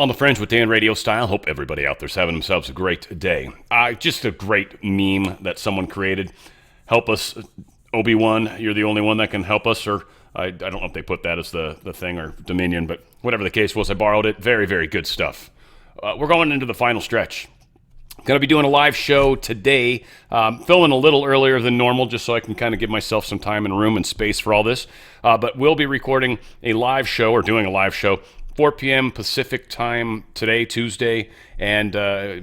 On the Fringe with Dan Radio Style. Hope everybody out there's having themselves a great day. Just a great meme that someone created. Help us, Obi-Wan. You're the only one that can help us. Or I don't know if they put that as the thing or Dominion, but whatever the case was, I borrowed it. Very, very good stuff. We're going into the final stretch. Going to be doing a live show today, filming a little earlier than normal just so I can kind of give myself some time and room and space for all this. But we'll be recording a live show or doing a live show 4 p.m. Pacific time today, Tuesday, and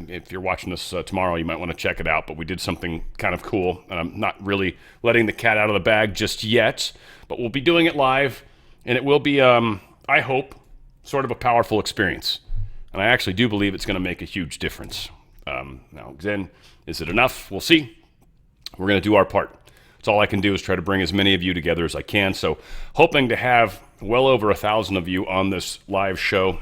if you're watching this tomorrow, you might want to check it out, but we did something kind of cool, and I'm not really letting the cat out of the bag just yet, but we'll be doing it live, and it will be, I hope, sort of a powerful experience, and I actually do believe it's going to make a huge difference. Now, then, is it enough? We'll see. We're going to do our part. That's all I can do is try to bring as many of you together as I can, so hoping to have well over 1,000 of you on this live show.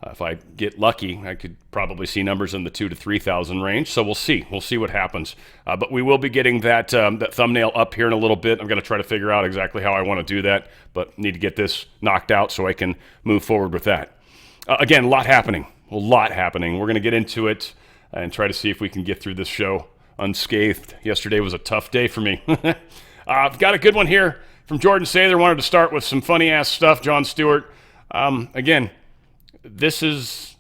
If I get lucky, I could probably see numbers in the 2,000 to 3,000 range. So we'll see. We'll see what happens. But we will be getting that thumbnail up here in a little bit. I'm going to try to figure out exactly how I want to do that, but need to get this knocked out so I can move forward with that. Again, a lot happening. We're going to get into it and try to see if we can get through this show unscathed. Yesterday was a tough day for me. I've got a good one here from Jordan Sather. Wanted to start with some funny-ass stuff. Jon Stewart. Again, this is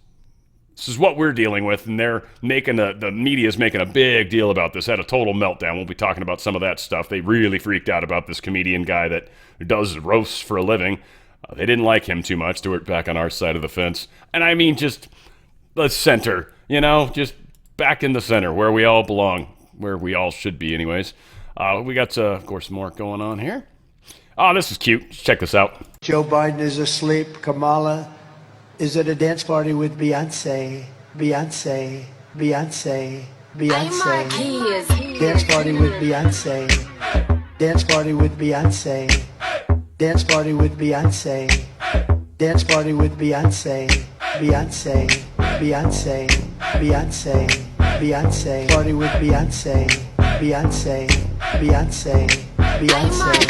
what we're dealing with, and they're making the media's making a big deal about this. Had a total meltdown. We'll be talking about some of that stuff. They really freaked out about this comedian guy that does roasts for a living. They didn't like him too much. Stewart back on our side of the fence. And I mean, just the center, just back in the center where we all belong, where we all should be anyways. We got, of course, more going on here. Oh, this is cute. Check this out. Joe Biden is asleep. Kamala is at a dance party with Beyonce. Beyonce. Beyonce. Beyonce. Dance party with Beyonce. Dance party with Beyonce. Dance party with Beyonce. Dance party with Beyonce. Beyonce. Beyonce. Beyonce. Beyonce. Party with Beyonce. Beyonce. Beyonce. Beyonce.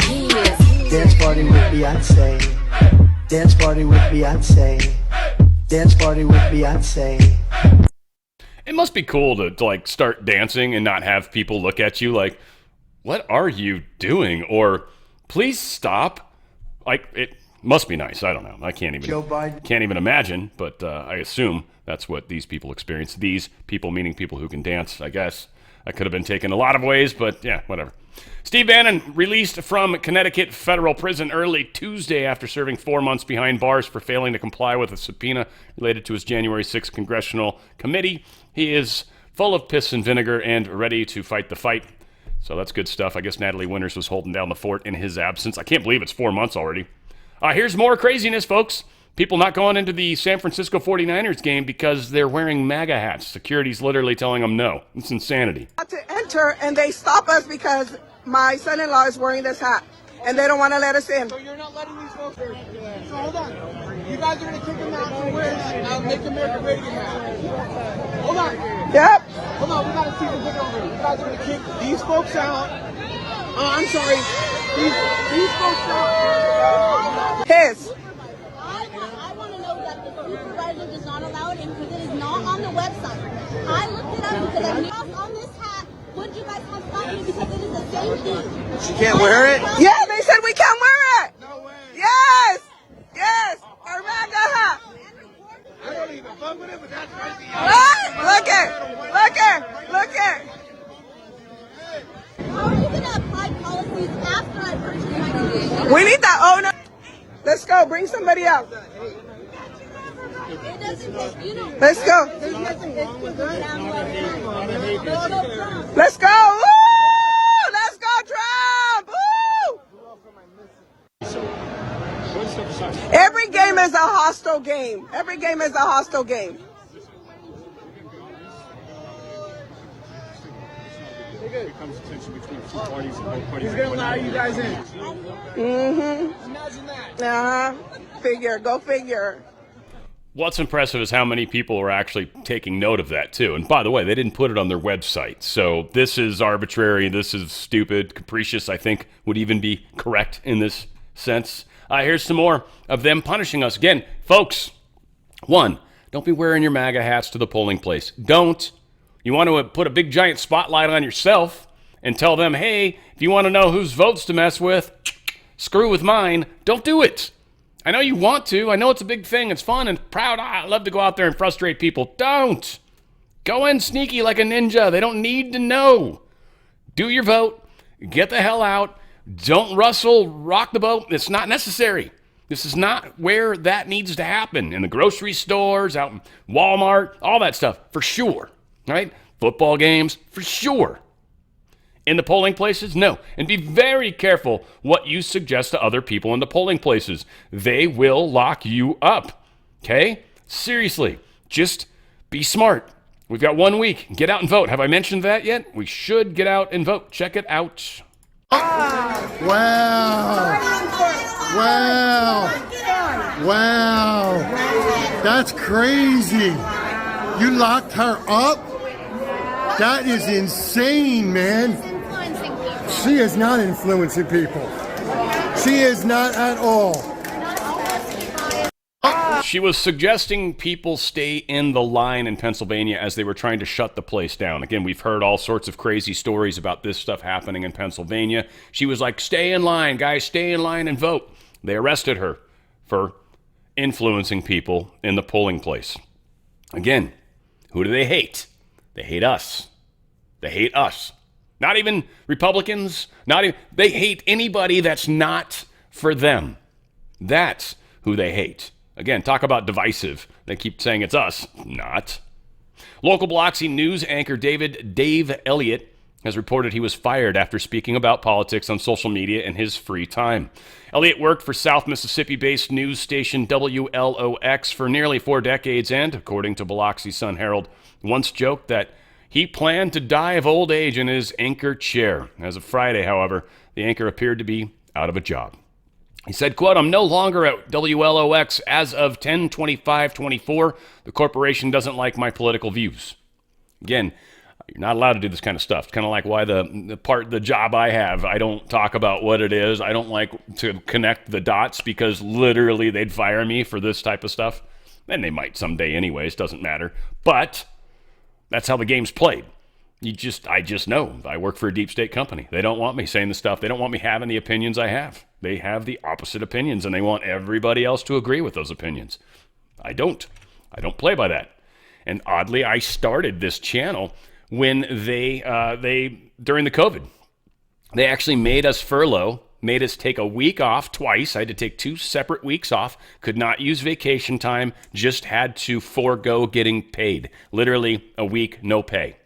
Dance party with Beyonce. Dance party with Beyonce. Dance party with Beyonce. It must be cool to like start dancing and not have people look at you like, what are you doing? Or please stop. Like, it must be nice. I don't know. I can't even imagine, but I assume that's what these people experience. These people meaning people who can dance, I guess. That could have been taken a lot of ways, but yeah, whatever. Steve Bannon released from Connecticut federal prison early Tuesday after serving 4 months behind bars for failing to comply with a subpoena related to his January 6th congressional committee. He is full of piss and vinegar and ready to fight the fight. So that's good stuff. I guess Natalie Winters was holding down the fort in his absence. I can't believe it's 4 months already. Here's more craziness, folks. People not going into the San Francisco 49ers game because they're wearing MAGA hats. Security's literally telling them no. It's insanity. To enter, and they stop us because my son-in-law is wearing this hat, and they don't want to let us in. So you're not letting these folks in. So hold on. You guys are going to kick them out for wins. Make America great again. Hold on. Yep. Hold on. We got to see the video over. You guys are going to kick these folks out. I'm sorry. These folks out. His. I want to know that the supervisor does not allow it in because it is not on the website. I looked it up because I knew on this hat. Would you guys have stopped me because it is the same thing? She can't wear it? Yeah, they said we can't wear it. No way. Yes. Yes. Our MAGA hat. I don't even fuck with it, but that's crazy. Right? Look at. How are you going to apply policies after I purchase my condition? We need that owner. Let's go. Bring somebody out. It doesn't, you know. Let's go. Let's go. Woo! Let's go, Trump. Woo! Every game is a hostile game. He's going to allow you guys in. Mm-hmm. Imagine that. Go figure. What's impressive is how many people are actually taking note of that, too. And by the way, they didn't put it on their website. So this is arbitrary. This is stupid. Capricious, I think, would even be correct in this sense. Here's some more of them punishing us. Again, folks, 1, Don't be wearing your MAGA hats to the polling place. Don't. You want to put a big giant spotlight on yourself and tell them, hey, if you want to know whose votes to mess with, screw with mine. Don't do it. I know you want to. I know it's a big thing. It's fun and proud. I love to go out there and frustrate people. Don't. Go in sneaky like a ninja. They don't need to know. Do your vote. Get the hell out. Don't rustle, rock the boat. It's not necessary. This is not where that needs to happen. In the grocery stores, out in Walmart, all that stuff, for sure. Right? Football games, for sure. In the polling places, no. And be very careful what you suggest to other people in the polling places. They will lock you up. Okay? Seriously. Just be smart. We've got 1 week. Get out and vote. Have I mentioned that yet? We should get out and vote. Check it out. Wow. That's crazy. You locked her up? That is insane, man. She is not influencing people. She is not at all. She was suggesting people stay in the line in Pennsylvania as they were trying to shut the place down. Again, we've heard all sorts of crazy stories about this stuff happening in Pennsylvania. She was like, stay in line, guys, stay in line and vote. They arrested her for influencing people in the polling place. Again, who do they hate? They hate us. They hate us. Not even Republicans. They hate anybody that's not for them. That's who they hate. Again, talk about divisive. They keep saying it's us. Not. Local Biloxi news anchor Dave Elliott has reported he was fired after speaking about politics on social media in his free time. Elliott worked for South Mississippi-based news station WLOX for nearly 4 decades and, according to Biloxi Sun-Herald, once joked that he planned to die of old age in his anchor chair. As of Friday, however, the anchor appeared to be out of a job. He said, quote, I'm no longer at WLOX as of 10/25/24. The corporation doesn't like my political views. Again, you're not allowed to do this kind of stuff. It's kind of like why the job I have, I don't talk about what it is. I don't like to connect the dots because literally they'd fire me for this type of stuff. And they might someday anyways, doesn't matter. But that's how the game's played. I just know. I work for a deep state company. They don't want me saying the stuff. They don't want me having the opinions I have. They have the opposite opinions, and they want everybody else to agree with those opinions. I don't play by that. And oddly, I started this channel when they during the COVID. They actually made us furlough, made us take a week off twice. I had to take 2 separate weeks off, could not use vacation time, just had to forego getting paid. Literally a week, no pay.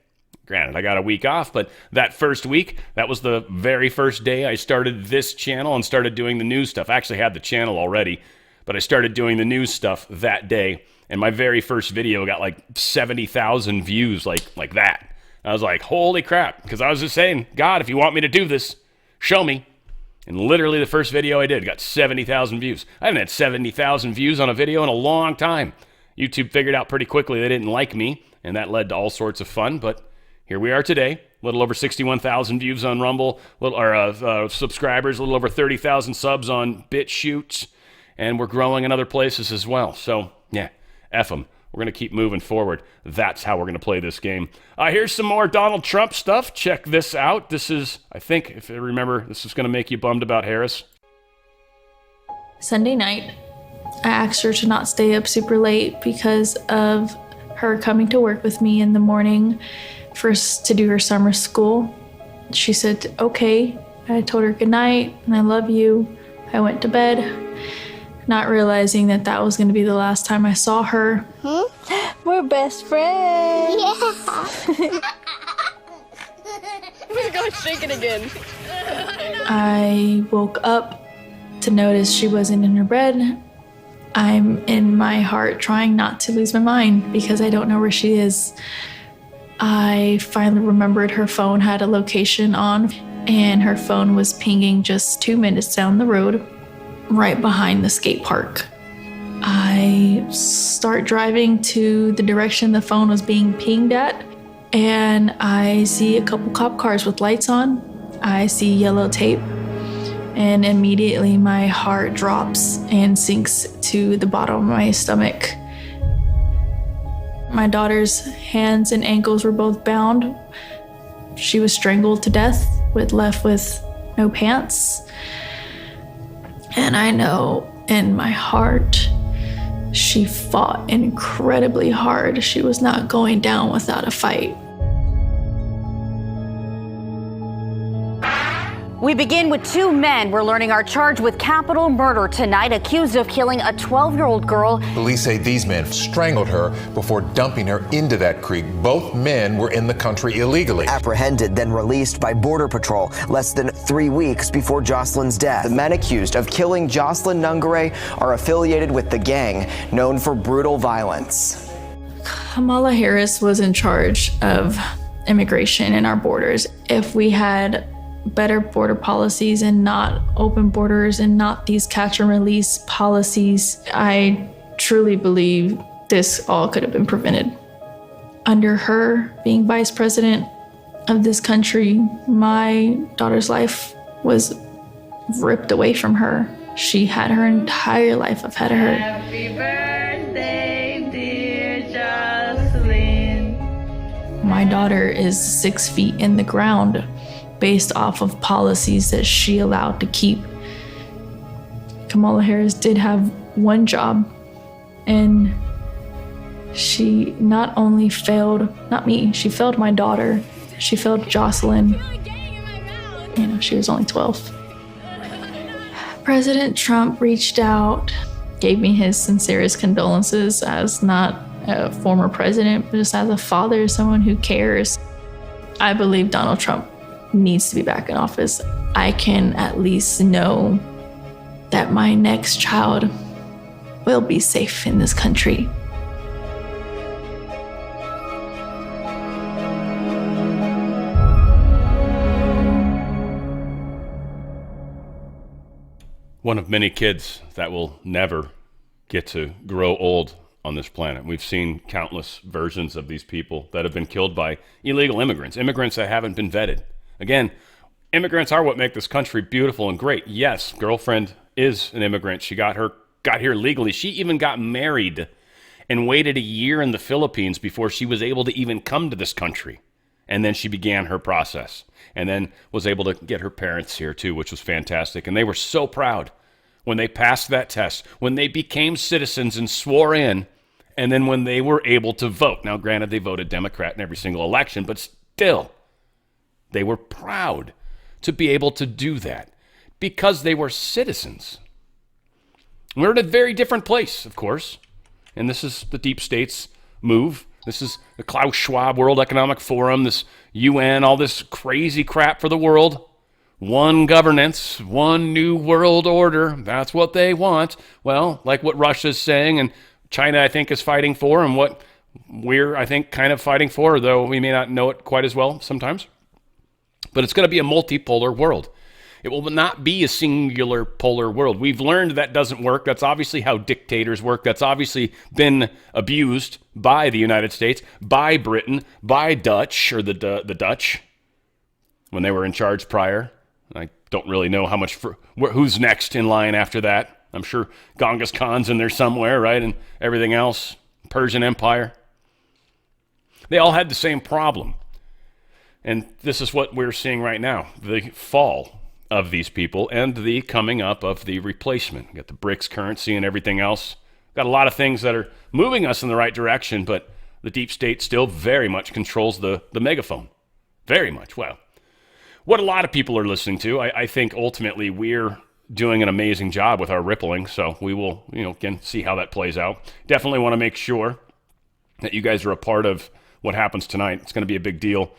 Granted, I got a week off, but that first week, that was the very first day I started this channel and started doing the news stuff. I actually had the channel already, but I started doing the news stuff that day, and my very first video got like 70,000 views like that. I was like, holy crap, because I was just saying, God, if you want me to do this, show me. And literally the first video I did got 70,000 views. I haven't had 70,000 views on a video in a long time. YouTube figured out pretty quickly they didn't like me, and that led to all sorts of fun, but here we are today, a little over 61,000 views on Rumble, subscribers, a little over 30,000 subs on BitChute, and we're growing in other places as well. So, yeah, F them. We're going to keep moving forward. That's how we're going to play this game. Here's some more Donald Trump stuff. Check this out. This is, I think, if I remember, this is going to make you bummed about Harris. Sunday night, I asked her to not stay up super late because of her coming to work with me in the morning first to do her summer school. She said, okay. I told her good night and I love you. I went to bed, not realizing that that was going to be the last time I saw her. We're best friends. Yeah. We're going to shake it again. I woke up to notice she wasn't in her bed. I'm in my heart trying not to lose my mind because I don't know where she is. I finally remembered her phone had a location on, and her phone was pinging just 2 minutes down the road, right behind the skate park. I start driving to the direction the phone was being pinged at, and I see a couple cop cars with lights on. I see yellow tape, and immediately my heart drops and sinks to the bottom of my stomach. My daughter's hands and ankles were both bound. She was strangled to death, left with no pants. And I know in my heart, she fought incredibly hard. She was not going down without a fight. We begin with two men we're learning are charged with capital murder tonight, accused of killing a 12-year-old girl. Police say these men strangled her before dumping her into that creek. Both men were in the country illegally. Apprehended, then released by Border Patrol less than 3 weeks before Jocelyn's death. The men accused of killing Jocelyn Nungaray are affiliated with the gang known for brutal violence. Kamala Harris was in charge of immigration in our borders. If we had better border policies and not open borders and not these catch and release policies, I truly believe this all could have been prevented. Under her being vice president of this country, my daughter's life was ripped away from her. She had her entire life ahead of her. Happy birthday, dear Jocelyn. My daughter is 6 feet in the ground based off of policies that she allowed to keep. Kamala Harris did have one job, and she not only failed, not me, she failed my daughter, she failed Jocelyn. You know, she was only 12. President Trump reached out, gave me his sincerest condolences as not a former president, but just as a father, someone who cares. I believe Donald Trump needs to be back in office. I can at least know that my next child will be safe in this country. One of many kids that will never get to grow old on this planet. We've seen countless versions of these people that have been killed by illegal immigrants that haven't been vetted. Again, immigrants are what make this country beautiful and great. Yes, girlfriend is an immigrant. She got here legally. She even got married and waited a year in the Philippines before she was able to even come to this country. And then she began her process and then was able to get her parents here too, which was fantastic. And they were so proud when they passed that test, when they became citizens and swore in, and then when they were able to vote. Now, granted, they voted Democrat in every single election, but still, they were proud to be able to do that because they were citizens. We're in a very different place, of course, and this is the deep state's move. This is the Klaus Schwab World Economic Forum, this UN, all this crazy crap for the world. One governance, one new world order. That's what they want. Well, like what Russia's saying and China, I think, is fighting for, and what we're, I think, kind of fighting for, though we may not know it quite as well sometimes. But it's going to be a multipolar world. It will not be a singular polar world. We've learned that doesn't work. That's obviously how dictators work. That's obviously been abused by the United States, by Britain, by Dutch, or the Dutch, when they were in charge prior. I don't really know how much who's next in line after that. I'm sure Genghis Khan's in there somewhere, right? And everything else, Persian Empire. They all had the same problem. And this is what we're seeing right now, the fall of these people and the coming up of the replacement. We got the BRICS currency and everything else. Got a lot of things that are moving us in the right direction, but the deep state still very much controls the megaphone. Very much. Well, what a lot of people are listening to, I think ultimately we're doing an amazing job with our rippling, so we will, again, see how that plays out. Definitely want to make sure that you guys are a part of what happens tonight. It's going to be a big deal.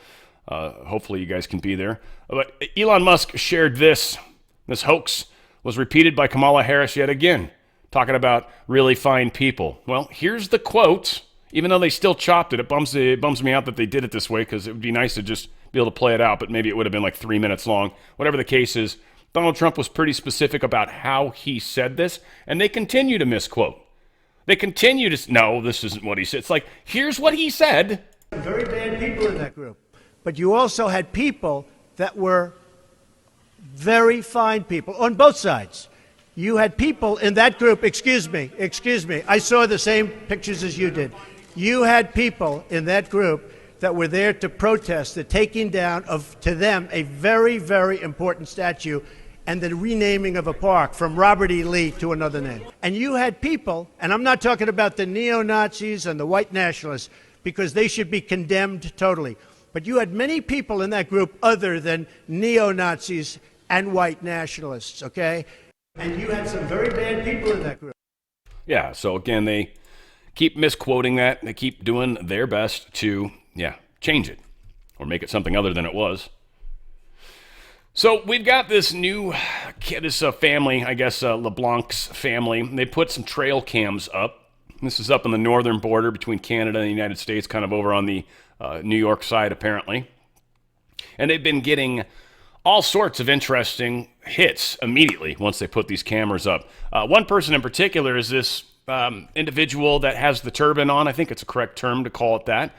Hopefully you guys can be there. But Elon Musk shared this. This hoax was repeated by Kamala Harris yet again, talking about really fine people. Well, here's the quote. Even though they still chopped it, it bums me out that they did it this way, because it would be nice to just be able to play it out, but maybe it would have been like 3 minutes long. Whatever the case is, Donald Trump was pretty specific about how he said this, and they continue to misquote. They continue to, no, this isn't what he said. It's like, here's what he said. Very bad people in that group. But you also had people that were very fine people on both sides. You had people in that group, excuse me, I saw the same pictures as you did. You had people in that group that were there to protest the taking down of, to them, a very, very important statue and the renaming of a park from Robert E. Lee to another name. And you had people, and I'm not talking about the neo-Nazis and the white nationalists, because they should be condemned totally. But you had many people in that group other than neo-Nazis and white nationalists, okay? And you had some very bad people in that group. Yeah, so again, they keep misquoting that. They keep doing their best to, change it or make it something other than it was. So we've got this new family, I guess LeBlanc's family. They put some trail cams up. This is up on the northern border between Canada and the United States, kind of over on the New York side, apparently. And they've been getting all sorts of interesting hits immediately once they put these cameras up. One person in particular is this individual that has the turban on. I think it's a correct term to call it that.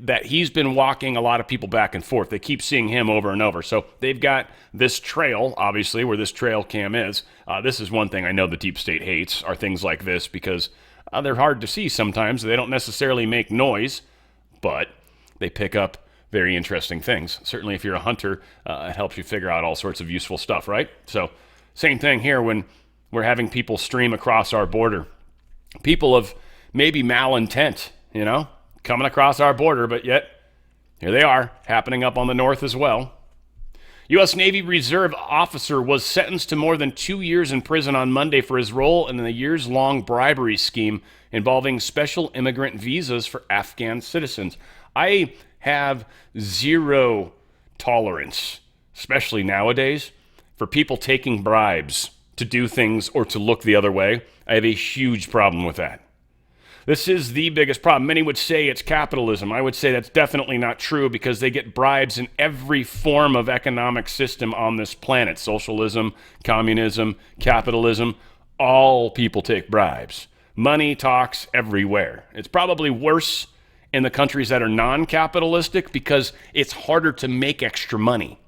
That he's been walking a lot of people back and forth. They keep seeing him over and over. So they've got this trail, obviously, where this trail cam is. This is one thing I know the deep state hates, are things like this, because they're hard to see sometimes. They don't necessarily make noise, but they pick up very interesting things. Certainly if you're a hunter, it helps you figure out all sorts of useful stuff, right? So same thing here when we're having people stream across our border. People of maybe malintent, coming across our border, but yet here they are, happening up on the north as well. U.S. Navy Reserve officer was sentenced to more than 2 years in prison on Monday for his role in the years-long bribery scheme involving special immigrant visas for Afghan citizens. I have zero tolerance, especially nowadays, for people taking bribes to do things or to look the other way. I have a huge problem with that. This is the biggest problem. Many would say it's capitalism. I would say that's definitely not true, because they get bribes in every form of economic system on this planet. Socialism, communism, capitalism, all people take bribes. Money talks everywhere. It's probably worse in the countries that are non-capitalistic because it's harder to make extra money.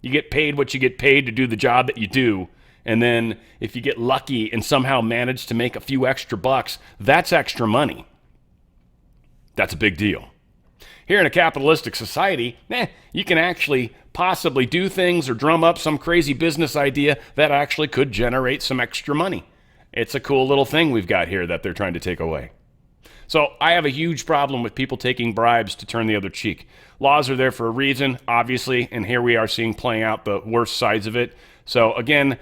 You get paid what you get paid to do the job that you do. And then if you get lucky and somehow manage to make a few extra bucks, that's extra money. That's a big deal. Here in a capitalistic society, you can actually possibly do things or drum up some crazy business idea that actually could generate some extra money. It's a cool little thing we've got here that they're trying to take away. So I have a huge problem with people taking bribes to turn the other cheek. Laws are there for a reason, obviously, and here we are seeing playing out the worst sides of it. So again,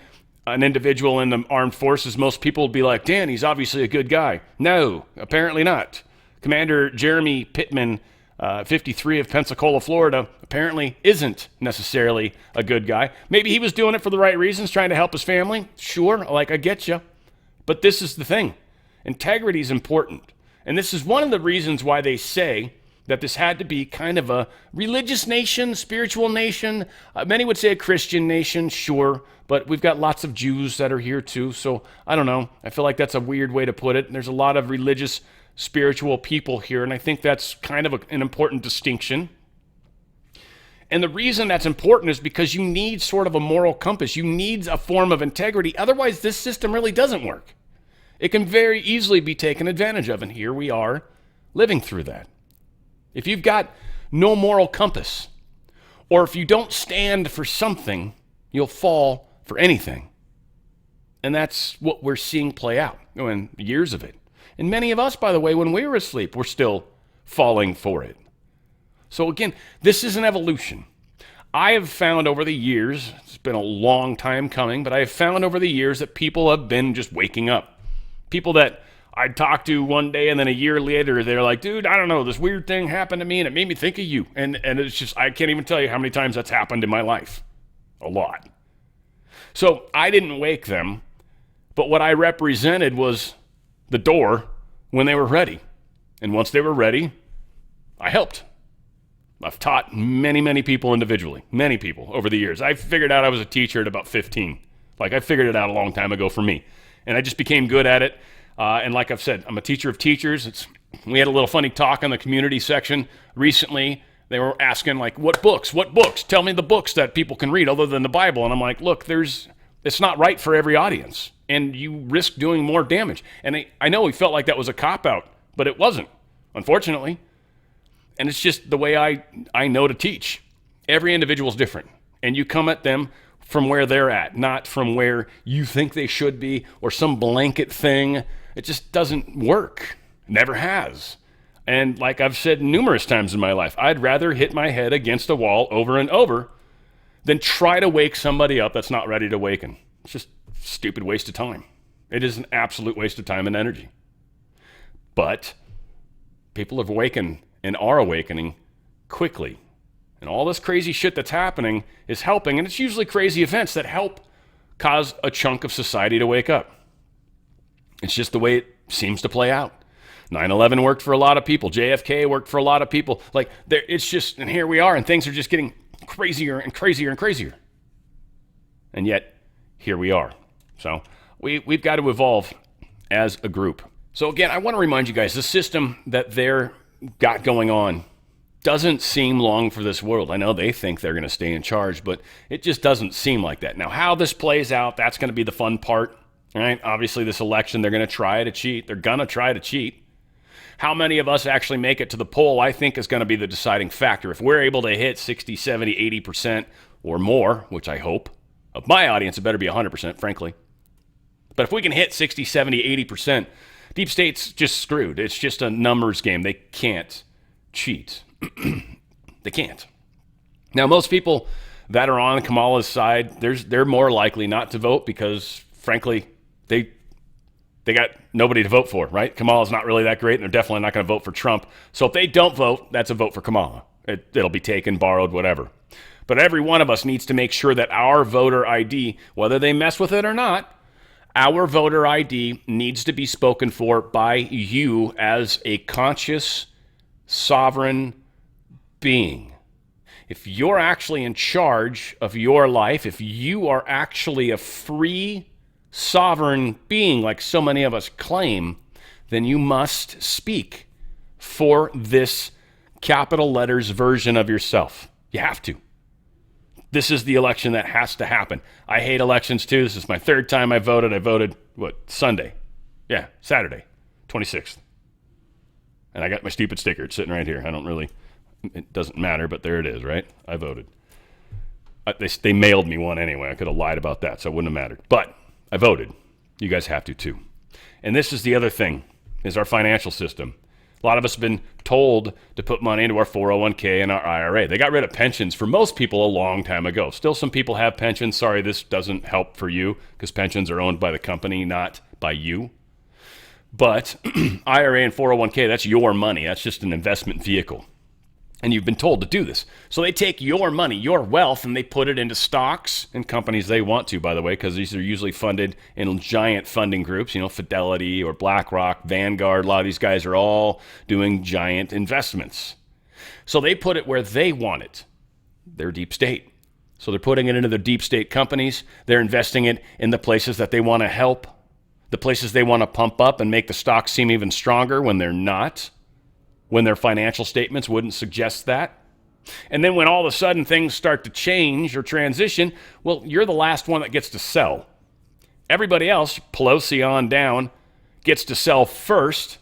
an individual in the armed forces, most people would be like, Dan, he's obviously a good guy. No, apparently not. Commander Jeremy Pittman, 53 of Pensacola, Florida, apparently isn't necessarily a good guy. Maybe he was doing it for the right reasons, trying to help his family. Sure, I get you. But this is the thing. Integrity is important. And this is one of the reasons why they say that this had to be kind of a religious nation, spiritual nation. Many would say a Christian nation, sure, but we've got lots of Jews that are here too, so I don't know. I feel like that's a weird way to put it. There's a lot of religious, spiritual people here, and I think that's kind of an important distinction. And the reason that's important is because you need sort of a moral compass. You need a form of integrity. Otherwise, this system really doesn't work. It can very easily be taken advantage of, and here we are living through that. If you've got no moral compass, or if you don't stand for something, you'll fall for anything. And that's what we're seeing play out in years of it. And many of us, by the way, when we were asleep, we're still falling for it. So again, this is an evolution. I have found over the years, it's been a long time coming, but I have found over the years that people have been just waking up. People that I'd talk to one day and then a year later, they're like, dude, I don't know, this weird thing happened to me and it made me think of you. And it's just, I can't even tell you how many times that's happened in my life. A lot. So I didn't wake them, but what I represented was the door when they were ready. And once they were ready, I helped. I've taught many, many people individually, many people over the years. I figured out I was a teacher at about 15. I figured it out a long time ago for me. And I just became good at it. And like I've said, I'm a teacher of teachers. We had a little funny talk in the community section recently. They were asking, what books? Tell me the books that people can read other than the Bible. And I'm like, look, it's not right for every audience. And you risk doing more damage. And I know we felt like that was a cop-out, but it wasn't. unfortunately. And it's just the way I know to teach. Every individual is different. And you come at them from where they're at, not from where you think they should be or some blanket thing. It just doesn't work. Never has. And like I've said numerous times in my life, I'd rather hit my head against a wall over and over than try to wake somebody up that's not ready to waken. It's just a stupid waste of time. It is an absolute waste of time and energy. But people have awakened and are awakening quickly. And all this crazy shit that's happening is helping, and it's usually crazy events that help cause a chunk of society to wake up. It's just the way it seems to play out. 9/11 worked for a lot of people. JFK worked for a lot of people. Like, it's just, and here we are, and things are just getting crazier and crazier and crazier. And yet, here we are. So we've got to evolve as a group. So again, I want to remind you guys, the system that they're got going on doesn't seem long for this world. I know they think they're going to stay in charge, but it just doesn't seem like that. Now, how this plays out, that's going to be the fun part, right? Obviously, this election, they're going to try to cheat. They're going to try to cheat. How many of us actually make it to the poll, I think, is going to be the deciding factor. If we're able to hit 60, 70, 80% or more, which I hope, of my audience, it better be 100%, frankly. But if we can hit 60, 70, 80%, deep state's just screwed. It's just a numbers game. They can't cheat. They can't. Now, most people that are on Kamala's side, they're more likely not to vote because, frankly, they got nobody to vote for, right? Kamala's not really that great, and they're definitely not going to vote for Trump. So if they don't vote, that's a vote for Kamala. It'll be taken, borrowed, whatever. But every one of us needs to make sure that our voter ID, whether they mess with it or not, our voter ID needs to be spoken for by you as a conscious, sovereign being. If you're actually in charge of your life, if you are actually a free, sovereign being like so many of us claim, then you must speak for this capital letters version of yourself. You have to. This is the election that has to happen. I hate elections too. This is my third time I voted. I voted, Sunday? Yeah, Saturday, 26th. And I got my stupid sticker. It's sitting right here. It doesn't matter, but there it is, right? I voted. They mailed me one anyway. I could have lied about that, so it wouldn't have mattered. But I voted. You guys have to too. And this is the other thing, is our financial system. A lot of us have been told to put money into our 401k and our IRA. They got rid of pensions for most people a long time ago. Still, some people have pensions. Sorry, this doesn't help for you because pensions are owned by the company, not by you. But IRA and 401k, that's your money. That's just an investment vehicle. And you've been told to do this. So they take your money, your wealth, and they put it into stocks and companies they want to, by the way, because these are usually funded in giant funding groups, Fidelity or BlackRock, Vanguard. A lot of these guys are all doing giant investments. So they put it where they want it. They're deep state. So they're putting it into their deep state companies. They're investing it in the places that they want to help, the places they want to pump up and make the stocks seem even stronger when they're not, when their financial statements wouldn't suggest that. And then when all of a sudden things start to change or transition, well, you're the last one that gets to sell. Everybody else, Pelosi on down, gets to sell first.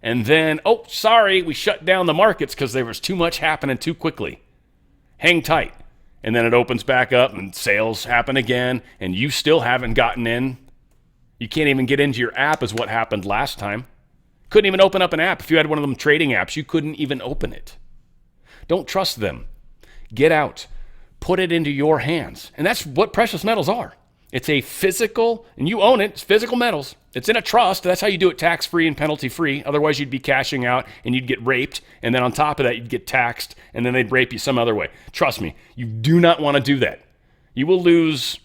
And then, oh, sorry, we shut down the markets because there was too much happening too quickly. Hang tight. And then it opens back up and sales happen again, and you still haven't gotten in. You can't even get into your app is what happened last time. Couldn't even open up an app. If you had one of them trading apps, you couldn't even open it. Don't trust them. Get out. Put it into your hands. And that's what precious metals are. It's a physical, and you own it, it's physical metals. It's in a trust. That's how you do it tax-free and penalty-free. Otherwise, you'd be cashing out and you'd get raped. And then on top of that, you'd get taxed. And then they'd rape you some other way. Trust me, you do not want to do that. You will lose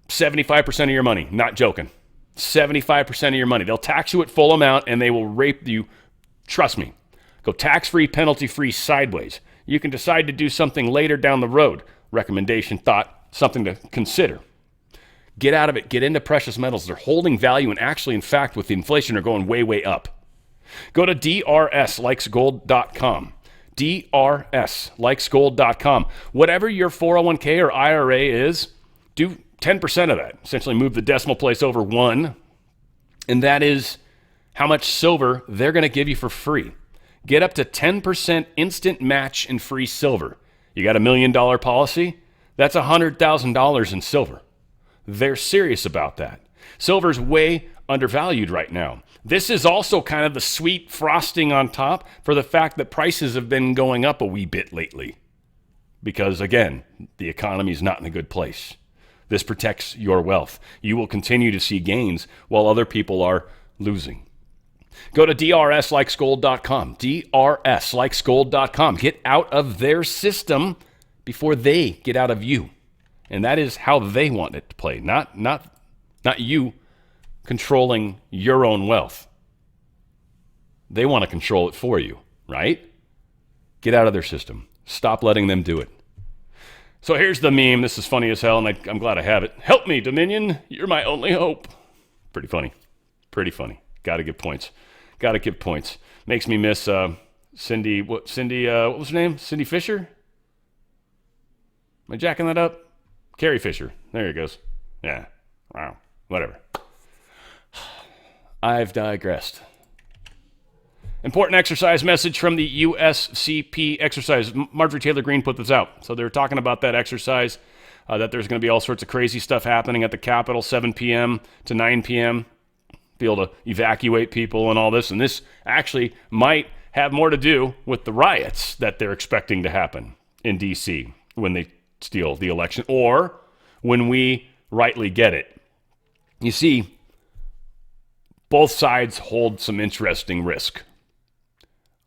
75% of your money. Not joking. 75% of your money. They'll tax you at full amount and they will rape you. Trust me. Go tax-free, penalty-free sideways. You can decide to do something later down the road. Recommendation, thought, something to consider. Get out of it. Get into precious metals. They're holding value and actually, in fact, with the inflation, are going way, way up. Go to drslikesgold.com. drslikesgold.com. Whatever your 401k or IRA is, do 10% of that. Essentially move the decimal place over 1. And that is how much silver they're going to give you for free. Get up to 10% instant match in free silver. You got $1 million policy? That's $100,000 in silver. They're serious about that. Silver's way undervalued right now. This is also kind of the sweet frosting on top for the fact that prices have been going up a wee bit lately. Because again, the economy is not in a good place. This protects your wealth. You will continue to see gains while other people are losing. Go to drslikesgold.com. drslikesgold.com. Get out of their system before they get out of you. And that is how they want it to play, not you controlling your own wealth. They want to control it for you, right? Get out of their system. Stop letting them do it. So here's the meme. This is funny as hell, and I'm glad I have it. Help me, Dominion. You're my only hope. Pretty funny. Pretty funny. Got to give points. Got to give points. Makes me miss Cindy, what was her name? Cindy Fisher? Am I jacking that up? Carrie Fisher. There it goes. Yeah. Wow. Whatever. I've digressed. Important exercise message from the USCP exercise. Marjorie Taylor Greene put this out. So they're talking about that exercise, that there's going to be all sorts of crazy stuff happening at the Capitol, 7 p.m. to 9 p.m., be able to evacuate people and all this. And this actually might have more to do with the riots that they're expecting to happen in D.C. when they steal the election or when we rightly get it. You see, both sides hold some interesting risk.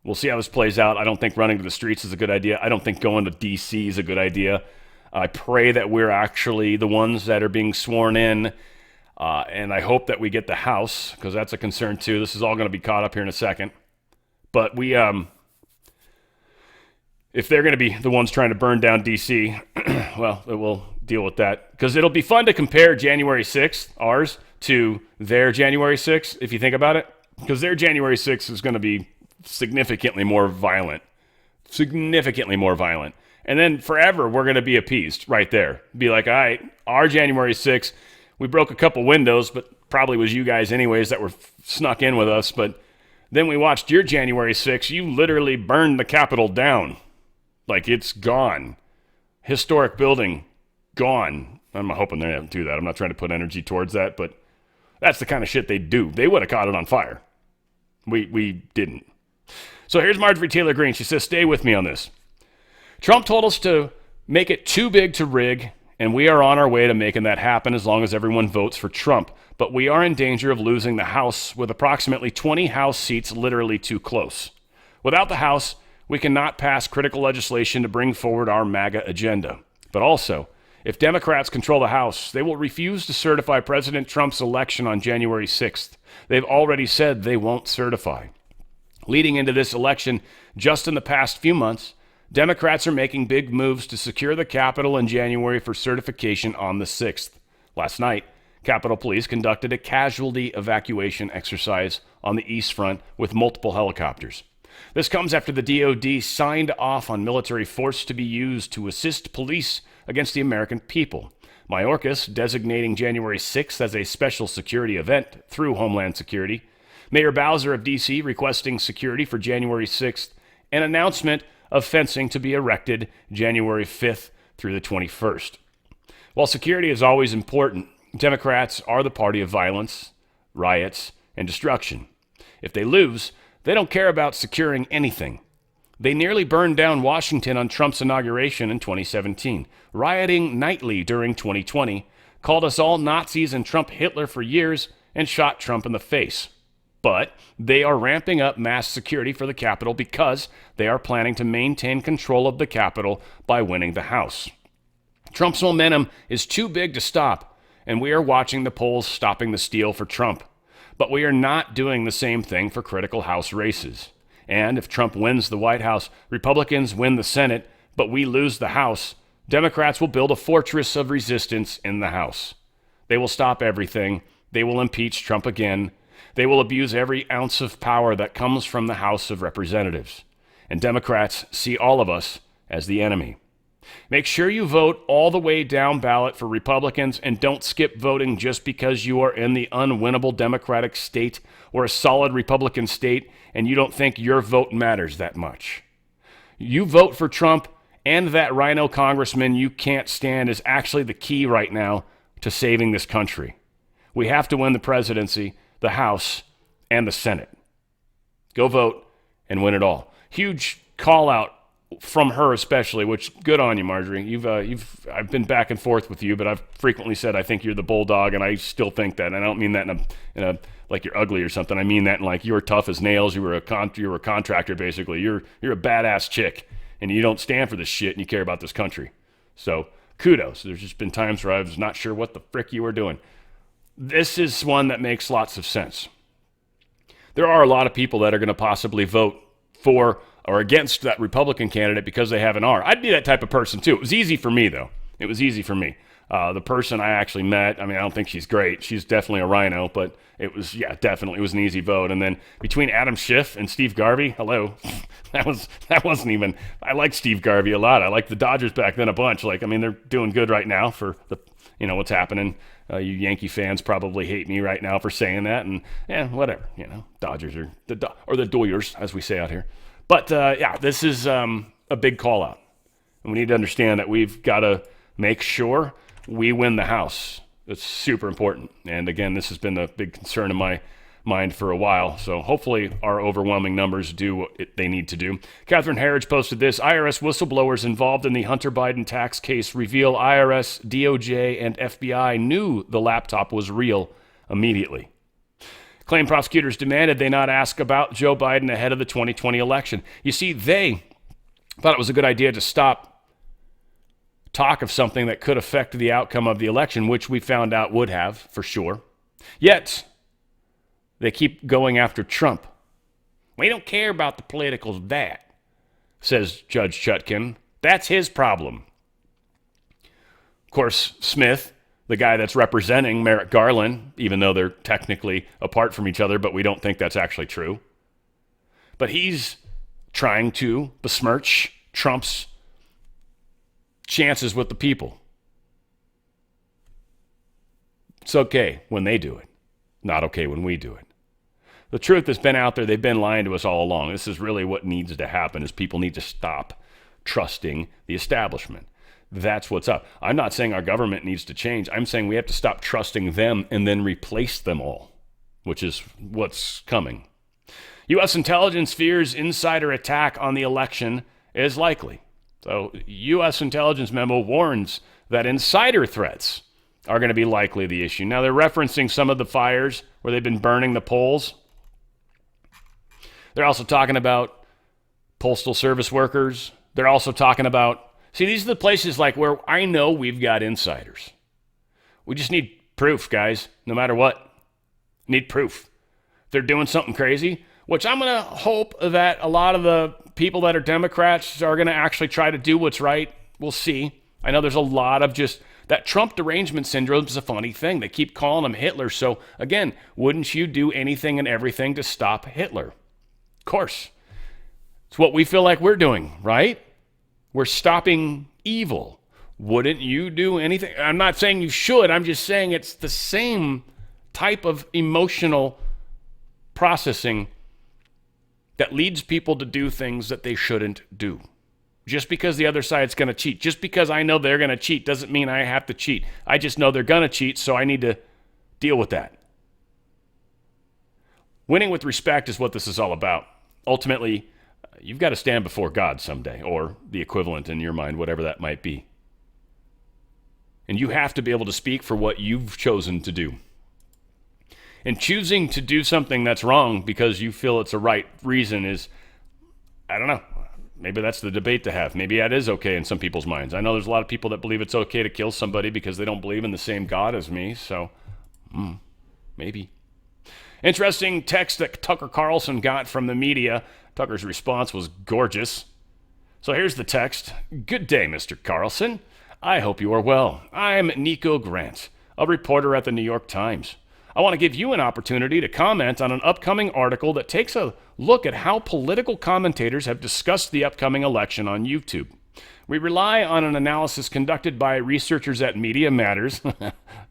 We'll see how this plays out. I don't think running to the streets is a good idea. I don't think going to D.C. is a good idea. I pray that we're actually the ones that are being sworn in, and I hope that we get the House, because that's a concern too. This is all going to be caught up here in a second. But we, if they're going to be the ones trying to burn down D.C., well, we'll deal with that. Because it'll be fun to compare January 6th, ours, to their January 6th, if you think about it. Because their January 6th is going to be significantly more violent. And then forever, we're going to be appeased right there. Be like, all right, our January 6th, we broke a couple windows, but probably was you guys anyways that were snuck in with us. But then we watched your January 6th. You literally burned the Capitol down. Like, it's gone. Historic building, gone. I'm hoping they don't do that. I'm not trying to put energy towards that, but that's the kind of shit they do. They would have caught it on fire. We didn't. So here's Marjorie Taylor Greene. She says, stay with me on this. Trump told us to make it too big to rig, and we are on our way to making that happen as long as everyone votes for Trump. But we are in danger of losing the House with approximately 20 House seats literally too close. Without the House, we cannot pass critical legislation to bring forward our MAGA agenda. But also, if Democrats control the House, they will refuse to certify President Trump's election on January 6th. They've already said they won't certify. Leading into this election, just in the past few months, Democrats are making big moves to secure the Capitol in January for certification on the 6th. Last night, Capitol Police conducted a casualty evacuation exercise on the East Front with multiple helicopters. This comes after the DoD signed off on military force to be used to assist police against the American people. Mayorkas designating January 6th as a special security event through Homeland Security. Mayor Bowser of D.C. requesting security for January 6th. An announcement of fencing to be erected January 5th through the 21st. While security is always important, Democrats are the party of violence, riots, and destruction. If they lose, they don't care about securing anything. They nearly burned down Washington on Trump's inauguration in 2017, rioting nightly during 2020, called us all Nazis and Trump Hitler for years, and shot Trump in the face. But they are ramping up mass security for the Capitol because they are planning to maintain control of the Capitol by winning the House. Trump's momentum is too big to stop, and we are watching the polls stopping the steal for Trump. But we are not doing the same thing for critical House races. And if Trump wins the White House, Republicans win the Senate, but we lose the House, Democrats will build a fortress of resistance in the House. They will stop everything. They will impeach Trump again. They will abuse every ounce of power that comes from the House of Representatives. And Democrats see all of us as the enemy. Make sure you vote all the way down ballot for Republicans and don't skip voting just because you are in the unwinnable Democratic state or a solid Republican state and you don't think your vote matters that much. You vote for Trump and that rhino congressman you can't stand is actually the key right now to saving this country. We have to win the presidency, the House, and the Senate. Go vote and win it all. Huge call out from her especially, which good on you, Marjorie. I've been back and forth with you, but I've frequently said I think you're the bulldog, and I still think that. And I don't mean that in a like you're ugly or something. I mean that in like you're tough as nails. You were a contractor basically. You're a badass chick, and you don't stand for this shit, and you care about this country. So kudos. There's just been times where I was not sure what the frick you were doing. This is one that makes lots of sense. There are a lot of people that are going to possibly vote for or against that Republican candidate because they have an R. I'd be that type of person too. It was easy for me, though. It was easy for me. The person I actually met, I mean, I don't think she's great. She's definitely a rhino, but it was, definitely. It was an easy vote. And then between Adam Schiff and Steve Garvey, hello, that wasn't even, I liked Steve Garvey a lot. I liked the Dodgers back then a bunch. Like, I mean, they're doing good right now for the, what's happening. You Yankee fans probably hate me right now for saying that. And whatever, Dodgers are the Doyers, as we say out here. But this is a big call out. And we need to understand that we've got to make sure we win the House. It's super important. And again, this has been a big concern in my mind for a while. So hopefully our overwhelming numbers do what they need to do. Catherine Herridge posted this. IRS whistleblowers involved in the Hunter Biden tax case reveal IRS, DOJ, and FBI knew the laptop was real immediately. Claim prosecutors demanded they not ask about Joe Biden ahead of the 2020 election. You see, they thought it was a good idea to stop talk of something that could affect the outcome of the election, which we found out would have, for sure. Yet, they keep going after Trump. We don't care about the politicals of that, says Judge Chutkin. That's his problem. Of course, Smith, the guy that's representing Merrick Garland, even though they're technically apart from each other, but we don't think that's actually true. But he's trying to besmirch Trump's chances with the people. It's okay when they do it, not okay when we do it. The truth has been out there. They've been lying to us all along. This is really what needs to happen is people need to stop trusting the establishment. That's what's up. I'm not saying our government needs to change. I'm saying we have to stop trusting them and then replace them all, which is what's coming. U.S. intelligence fears insider attack on the election is likely. So U.S. intelligence memo warns that insider threats are going to be likely the issue. Now, they're referencing some of the fires where they've been burning the polls. They're also talking about postal service workers. They're also talking about, see, these are the places like where I know we've got insiders. We just need proof, guys, no matter what. Need proof. If they're doing something crazy, which I'm going to hope that a lot of the people that are Democrats are going to actually try to do what's right. We'll see. I know there's a lot of just that Trump derangement syndrome is a funny thing. They keep calling him Hitler. So again, wouldn't you do anything and everything to stop Hitler? Of course. It's what we feel like we're doing, right? We're stopping evil. Wouldn't you do anything? I'm not saying you should. I'm just saying it's the same type of emotional processing that leads people to do things that they shouldn't do. Just because the other side's going to cheat, just because I know they're going to cheat doesn't mean I have to cheat. I just know they're going to cheat, so I need to deal with that. Winning with respect is what this is all about. Ultimately, you've got to stand before God someday, or the equivalent in your mind, whatever that might be. And you have to be able to speak for what you've chosen to do. And choosing to do something that's wrong because you feel it's a right reason is, I don't know, maybe that's the debate to have. Maybe that is okay in some people's minds. I know there's a lot of people that believe it's okay to kill somebody because they don't believe in the same God as me, so maybe. Interesting text that Tucker Carlson got from the media. Tucker's response was gorgeous. So here's the text. Good day, Mr. Carlson. I hope you are well. I'm Nico Grant, a reporter at the New York Times. I want to give you an opportunity to comment on an upcoming article that takes a look at how political commentators have discussed the upcoming election on YouTube. We rely on an analysis conducted by researchers at Media Matters.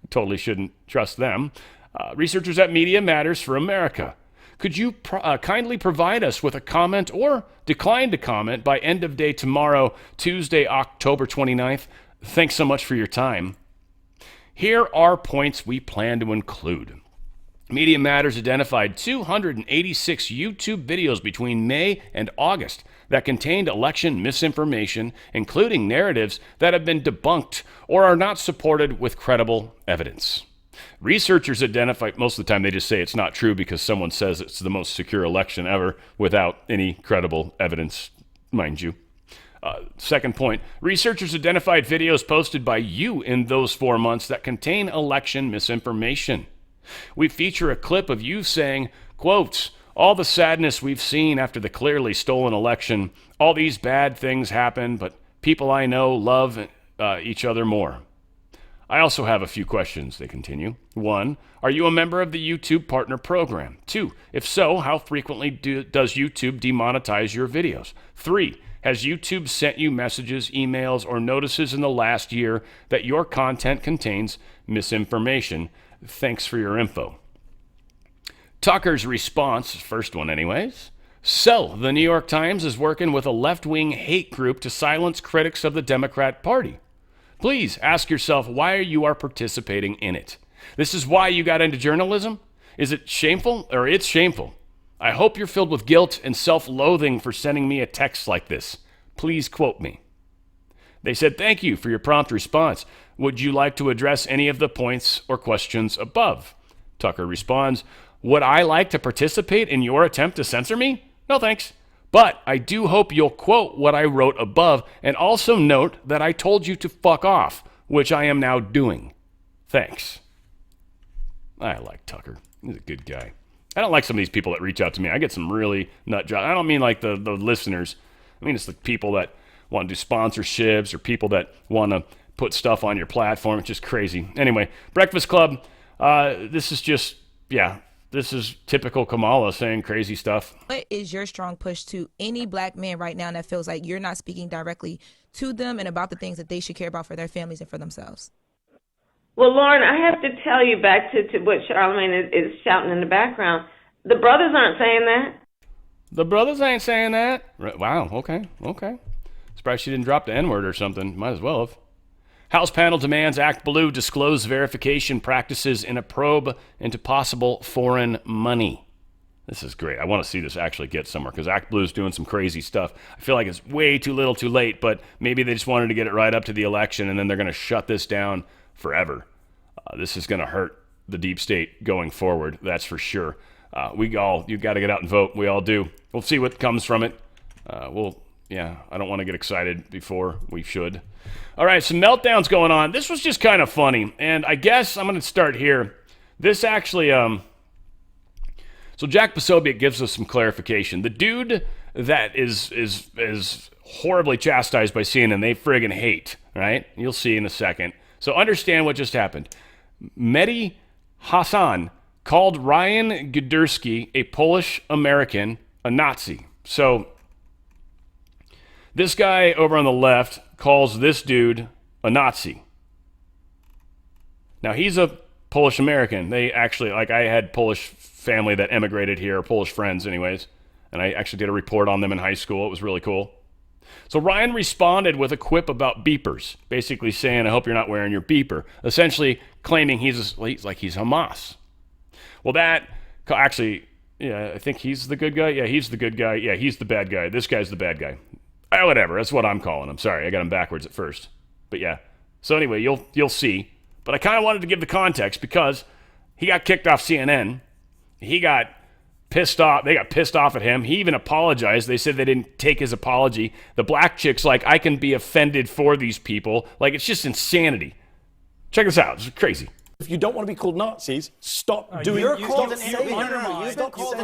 Totally shouldn't trust them. Researchers at Media Matters for America. Could you kindly provide us with a comment or decline to comment by end of day tomorrow, Tuesday, October 29th? Thanks so much for your time. Here are points we plan to include. Media Matters identified 286 YouTube videos between May and August that contained election misinformation, including narratives that have been debunked or are not supported with credible evidence. Researchers identified, most of the time they just say it's not true because someone says it's the most secure election ever without any credible evidence, mind you. Second point, researchers identified videos posted by you in those 4 months that contain election misinformation. We feature a clip of you saying, quote, all the sadness we've seen after the clearly stolen election, all these bad things happen, but people I know love each other more. I also have a few questions, they continue. 1, are you a member of the YouTube Partner Program? 2, if so, how frequently does YouTube demonetize your videos? 3, has YouTube sent you messages, emails, or notices in the last year that your content contains misinformation? Thanks for your info. Tucker's response, first one anyways. So, the New York Times is working with a left-wing hate group to silence critics of the Democrat Party. Please ask yourself why you are participating in it. This is why you got into journalism? Is it shameful? Or it's shameful. I hope you're filled with guilt and self-loathing for sending me a text like this. Please quote me. They said, thank you for your prompt response. Would you like to address any of the points or questions above? Tucker responds, would I like to participate in your attempt to censor me? No thanks. But I do hope you'll quote what I wrote above and also note that I told you to fuck off, which I am now doing. Thanks. I like Tucker. He's a good guy. I don't like some of these people that reach out to me. I get some really nut jobs. I don't mean like the listeners. I mean it's the people that want to do sponsorships or people that want to put stuff on your platform. It's just crazy. Anyway, Breakfast Club, this is just, this is typical Kamala saying crazy stuff. What is your strong push to any black man right now that feels like you're not speaking directly to them and about the things that they should care about for their families and for themselves? Well, Lauren, I have to tell you back to what Charlamagne is shouting in the background. The brothers aren't saying that. The brothers ain't saying that? Wow, okay. Surprised she didn't drop the N-word or something. Might as well have. House panel demands ActBlue disclose verification practices in a probe into possible foreign money. This is great. I want to see this actually get somewhere because ActBlue is doing some crazy stuff. I feel like it's way too little too late, but maybe they just wanted to get it right up to the election and then they're going to shut this down forever. This is going to hurt the deep state going forward, that's for sure. You got to get out and vote. We all do. We'll see what comes from it. I don't want to get excited before we should. All right, some meltdowns going on. This was just kind of funny, and I guess I'm going to start here. This actually, so Jack Posobiec gives us some clarification. The dude that is horribly chastised by CNN, they friggin' hate, right? You'll see in a second. So understand what just happened. Mehdi Hassan called Ryan Giuliani, a Polish American, a Nazi. So this guy over on the left calls this dude a Nazi. Now, he's a Polish American. They actually, I had Polish family that emigrated here, Polish friends anyways, and I actually did a report on them in high school. It was really cool. So Ryan responded with a quip about beepers, basically saying, I hope you're not wearing your beeper, essentially claiming he's Hamas. Well, that actually, I think he's the good guy. Yeah, he's the good guy. Yeah, he's the bad guy. This guy's the bad guy. Whatever, that's what I'm calling him. Sorry, I got him backwards at first. But yeah. So anyway, you'll see. But I kind of wanted to give the context because he got kicked off CNN. He got pissed off. They got pissed off at him. He even apologized. They said they didn't take his apology. The black chick's like, I can be offended for these people. Like, it's just insanity. Check this out. It's crazy. If you don't want to be called Nazis, stop doing it. You've been called an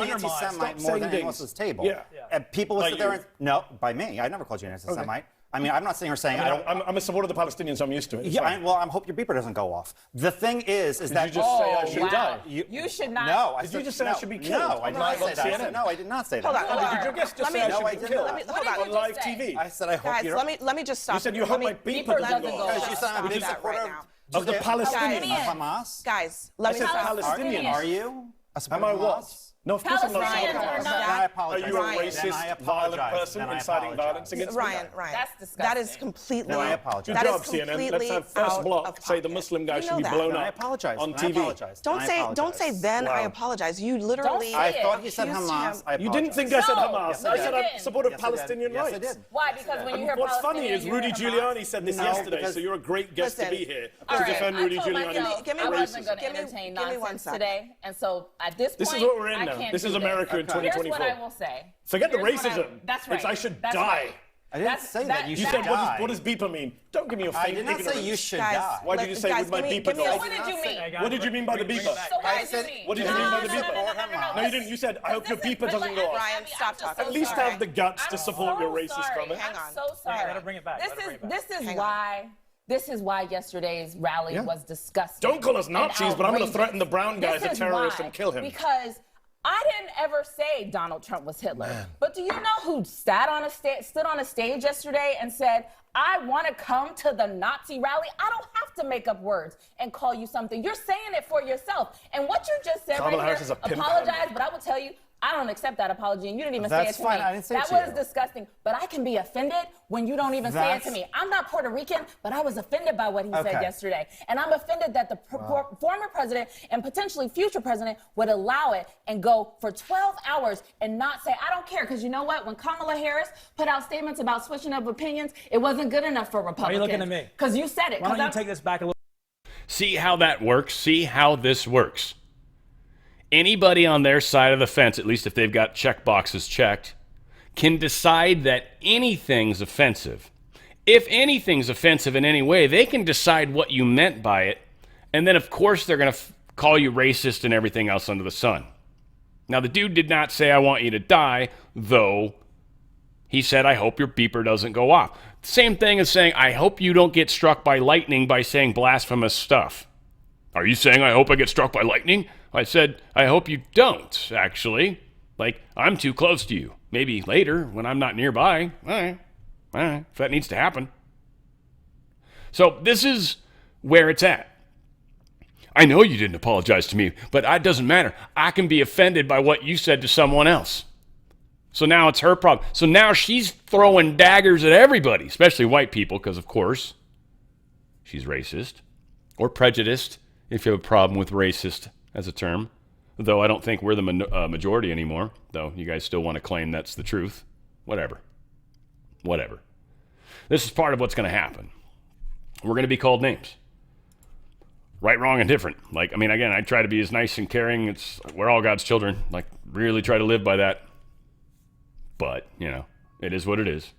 anti-Semite more than anyone else's table. Yeah. And people will sit there and, no, by me. I never called you an anti-Semite. I mean, I'm not sitting here saying I don't. I'm a supporter of the Palestinians, so I'm used to it. Yeah, I hope your beeper doesn't go off. The thing is Did that you just say I should die? You should not. No, Did you just say I should be killed? No, I did not say that. No, I did not say that. Hold on. Did your guest just say I should be killed on live TV? I said I hope Guys, you. let me just stop. You said you hope my beeper doesn't go off. Because you said I'm a big supporter of the Palestinians. Of Hamas. Guys, let me stop. Palestinians. Are you? Am I what? No, of course I'm not. I apologize. Are you a racist, violent person inciting violence against me? Ryan, That's disgusting. that is completely. No, I apologize. Good job, CNN. Let's have first block say the Muslim guy should be blown up on TV. Don't say then I apologize. You literally. I thought he said Hamas. You didn't think I said Hamas. I said I didn't. supported Palestinian rights. Yes, I did. Why? Because when you hear What's funny Palestinian, is you Rudy hear Giuliani said this yesterday, so you're a great guest to be here to defend Rudy Giuliani. I wasn't going to entertain nonsense today, and so at this point, this is what we're in now. This is America in 2024. Here's what I will say. Forget the racism. That's right. It's I should That's die. right. I didn't say that. You You should said, die. what does beeper mean? Don't give me your fake I did not say you should die. Why did you say with my beeper go So off? what did you mean? What did you mean by the beeper? So what did you mean? What did you mean by the beeper? No, you didn't. You said, I hope your beeper doesn't go off. Ryan, stop talking. At least have the guts to support your racist comments. Hang on. I'm so sorry. Let her bring it back. This is why yesterday's rally was disgusting. Don't call us Nazis, but I'm going to threaten the brown guy as a This is terrorist why. and kill him. Because I didn't ever say Donald Trump was Hitler. But do you know who stood on a stage yesterday and said, I want to come to the Nazi rally? I don't have to make up words and call you something. You're saying it for yourself. And what you just said Kamala right Harris here, is a pimp. apologize, but I will tell you, I don't accept that apology, and you didn't even say it to me. I didn't say that it to you. was disgusting. But I can be offended when you don't even say it to me. I'm not Puerto Rican, but I was offended by what he said yesterday. And I'm offended that the former president and potentially future president would allow it and go for 12 hours and not say, I don't care. Because you know what? When Kamala Harris put out statements about switching up opinions, it wasn't good enough for Republicans. Why are you looking at me? Because you said it. Why don't you take this back a little? See how that works? See how this works? Anybody on their side of the fence, at least if they've got check boxes checked, can decide that anything's offensive. If anything's offensive in any way, they can decide what you meant by it. And then, of course, they're going to call you racist and everything else under the sun. Now, the dude did not say, I want you to die, though he said, I hope your beeper doesn't go off. Same thing as saying, I hope you don't get struck by lightning by saying blasphemous stuff. Are you saying, I hope I get struck by lightning? I said, I hope you don't, actually. Like, I'm too close to you. Maybe later, when I'm not nearby. All right, if that needs to happen. So this is where it's at. I know you didn't apologize to me, but it doesn't matter. I can be offended by what you said to someone else. So now it's her problem. So now she's throwing daggers at everybody, especially white people, because, of course, she's racist or prejudiced, if you have a problem with racist as a term. Though I don't think we're the majority anymore, though you guys still want to claim that's the truth. Whatever. This is part of what's going to happen. We're going to be called names. Right, wrong, and different. Like, I mean, again, I try to be as nice and caring. We're all God's children. Like, really try to live by that. But, you know, it is what it is.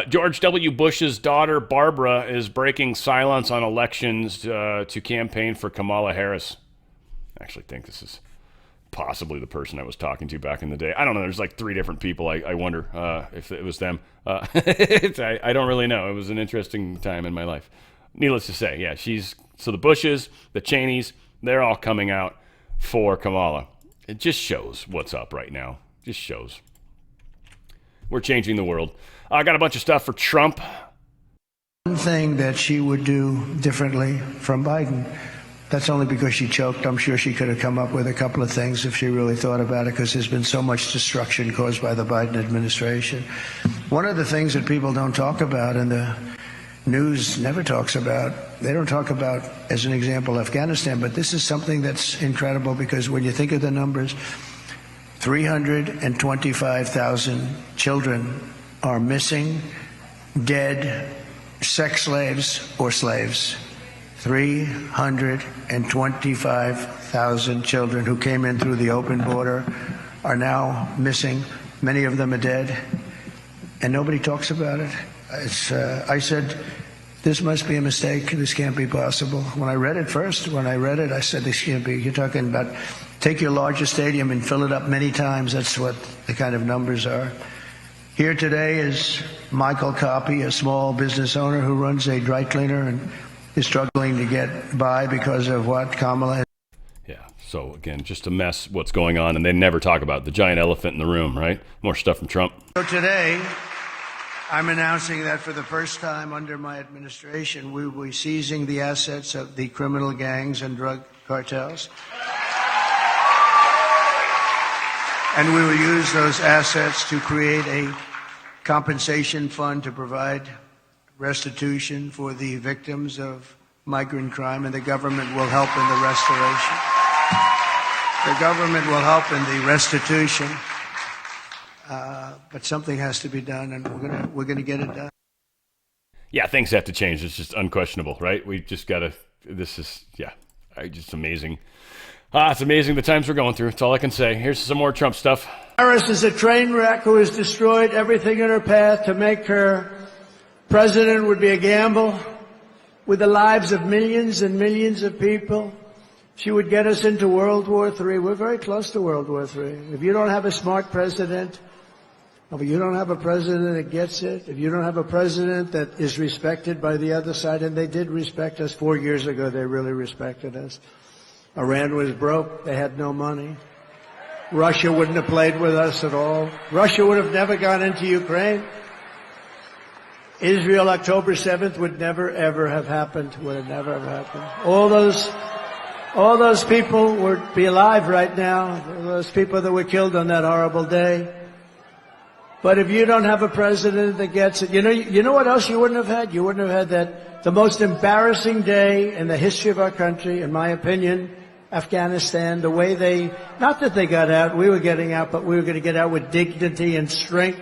George W. Bush's daughter, Barbara, is breaking silence on elections to campaign for Kamala Harris. I actually think this is possibly the person I was talking to back in the day. I don't know. There's like 3 different people. I wonder if it was them. I don't really know. It was an interesting time in my life. Needless to say, yeah, so the Bushes, the Cheneys, they're all coming out for Kamala. It just shows what's up right now. Just shows. We're changing the world. I got a bunch of stuff for Trump. One thing that she would do differently from Biden, that's only because she choked. I'm sure she could have come up with a couple of things if she really thought about it, because there's been so much destruction caused by the Biden administration. One of the things that people don't talk about and the news never talks about, they don't talk about, as an example, Afghanistan, but this is something that's incredible, because when you think of the numbers, 325,000 children are missing, dead, sex slaves, or slaves. 325,000 children who came in through the open border are now missing. Many of them are dead, and nobody talks about it. I said, this must be a mistake. This can't be possible. When I read it, I said, this can't be. You're talking about take your largest stadium and fill it up many times. That's what the kind of numbers are. Here today is Michael Copy, a small business owner who runs a dry cleaner and is struggling to get by because of what Kamala has. Yeah, so again, just a mess what's going on, and they never talk about the giant elephant in the room, right? More stuff from Trump. So today, I'm announcing that for the first time under my administration, we will be seizing the assets of the criminal gangs and drug cartels. And we will use those assets to create a compensation fund to provide restitution for the victims of migrant crime, and the government will help in the restoration. The government will help in the restitution, but something has to be done, and we're gonna get it done. Yeah, things have to change. It's just unquestionable, right? We just gotta. This is just amazing. It's amazing the times we're going through. That's all I can say. Here's some more Trump stuff. Harris is a train wreck who has destroyed everything in her path. To make her president would be a gamble with the lives of millions and millions of people. She would get us into World War III. We're very close to World War III. If you don't have a smart president, if you don't have a president that gets it, if you don't have a president that is respected by the other side, and they did respect us 4 years ago, they really respected us. Iran was broke. They had no money. Russia wouldn't have played with us at all. Russia would have never gone into Ukraine. Israel, October 7th, would never, ever have happened. Would have never have happened. All those people would be alive right now. Those people that were killed on that horrible day. But if you don't have a president that gets it, you know what else you wouldn't have had? You wouldn't have had the most embarrassing day in the history of our country, in my opinion, Afghanistan, the way not that they got out, we were getting out, but we were going to get out with dignity and strength.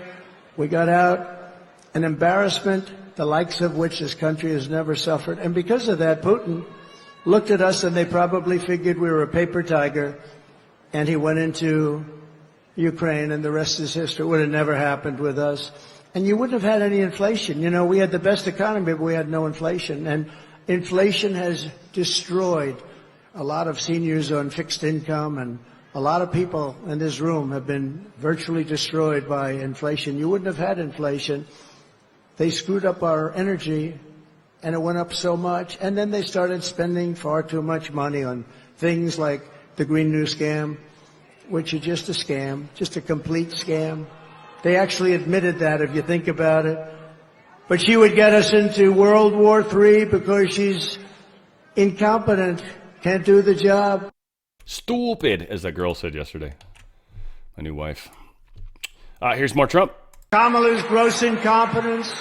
We got out, an embarrassment, the likes of which this country has never suffered. And because of that, Putin looked at us and they probably figured we were a paper tiger, and he went into Ukraine, and the rest is history. It would have never happened with us. And you wouldn't have had any inflation. We had the best economy, but we had no inflation. And inflation has destroyed a lot of seniors on fixed income, and a lot of people in this room have been virtually destroyed by inflation. You wouldn't have had inflation. They screwed up our energy, and it went up so much. And then they started spending far too much money on things like the Green New Scam, which is just a scam, just a complete scam. They actually admitted that, if you think about it. But she would get us into World War III because she's incompetent, can't do the job. Stupid, as that girl said yesterday. My new wife. Here's more Trump. Kamala's gross incompetence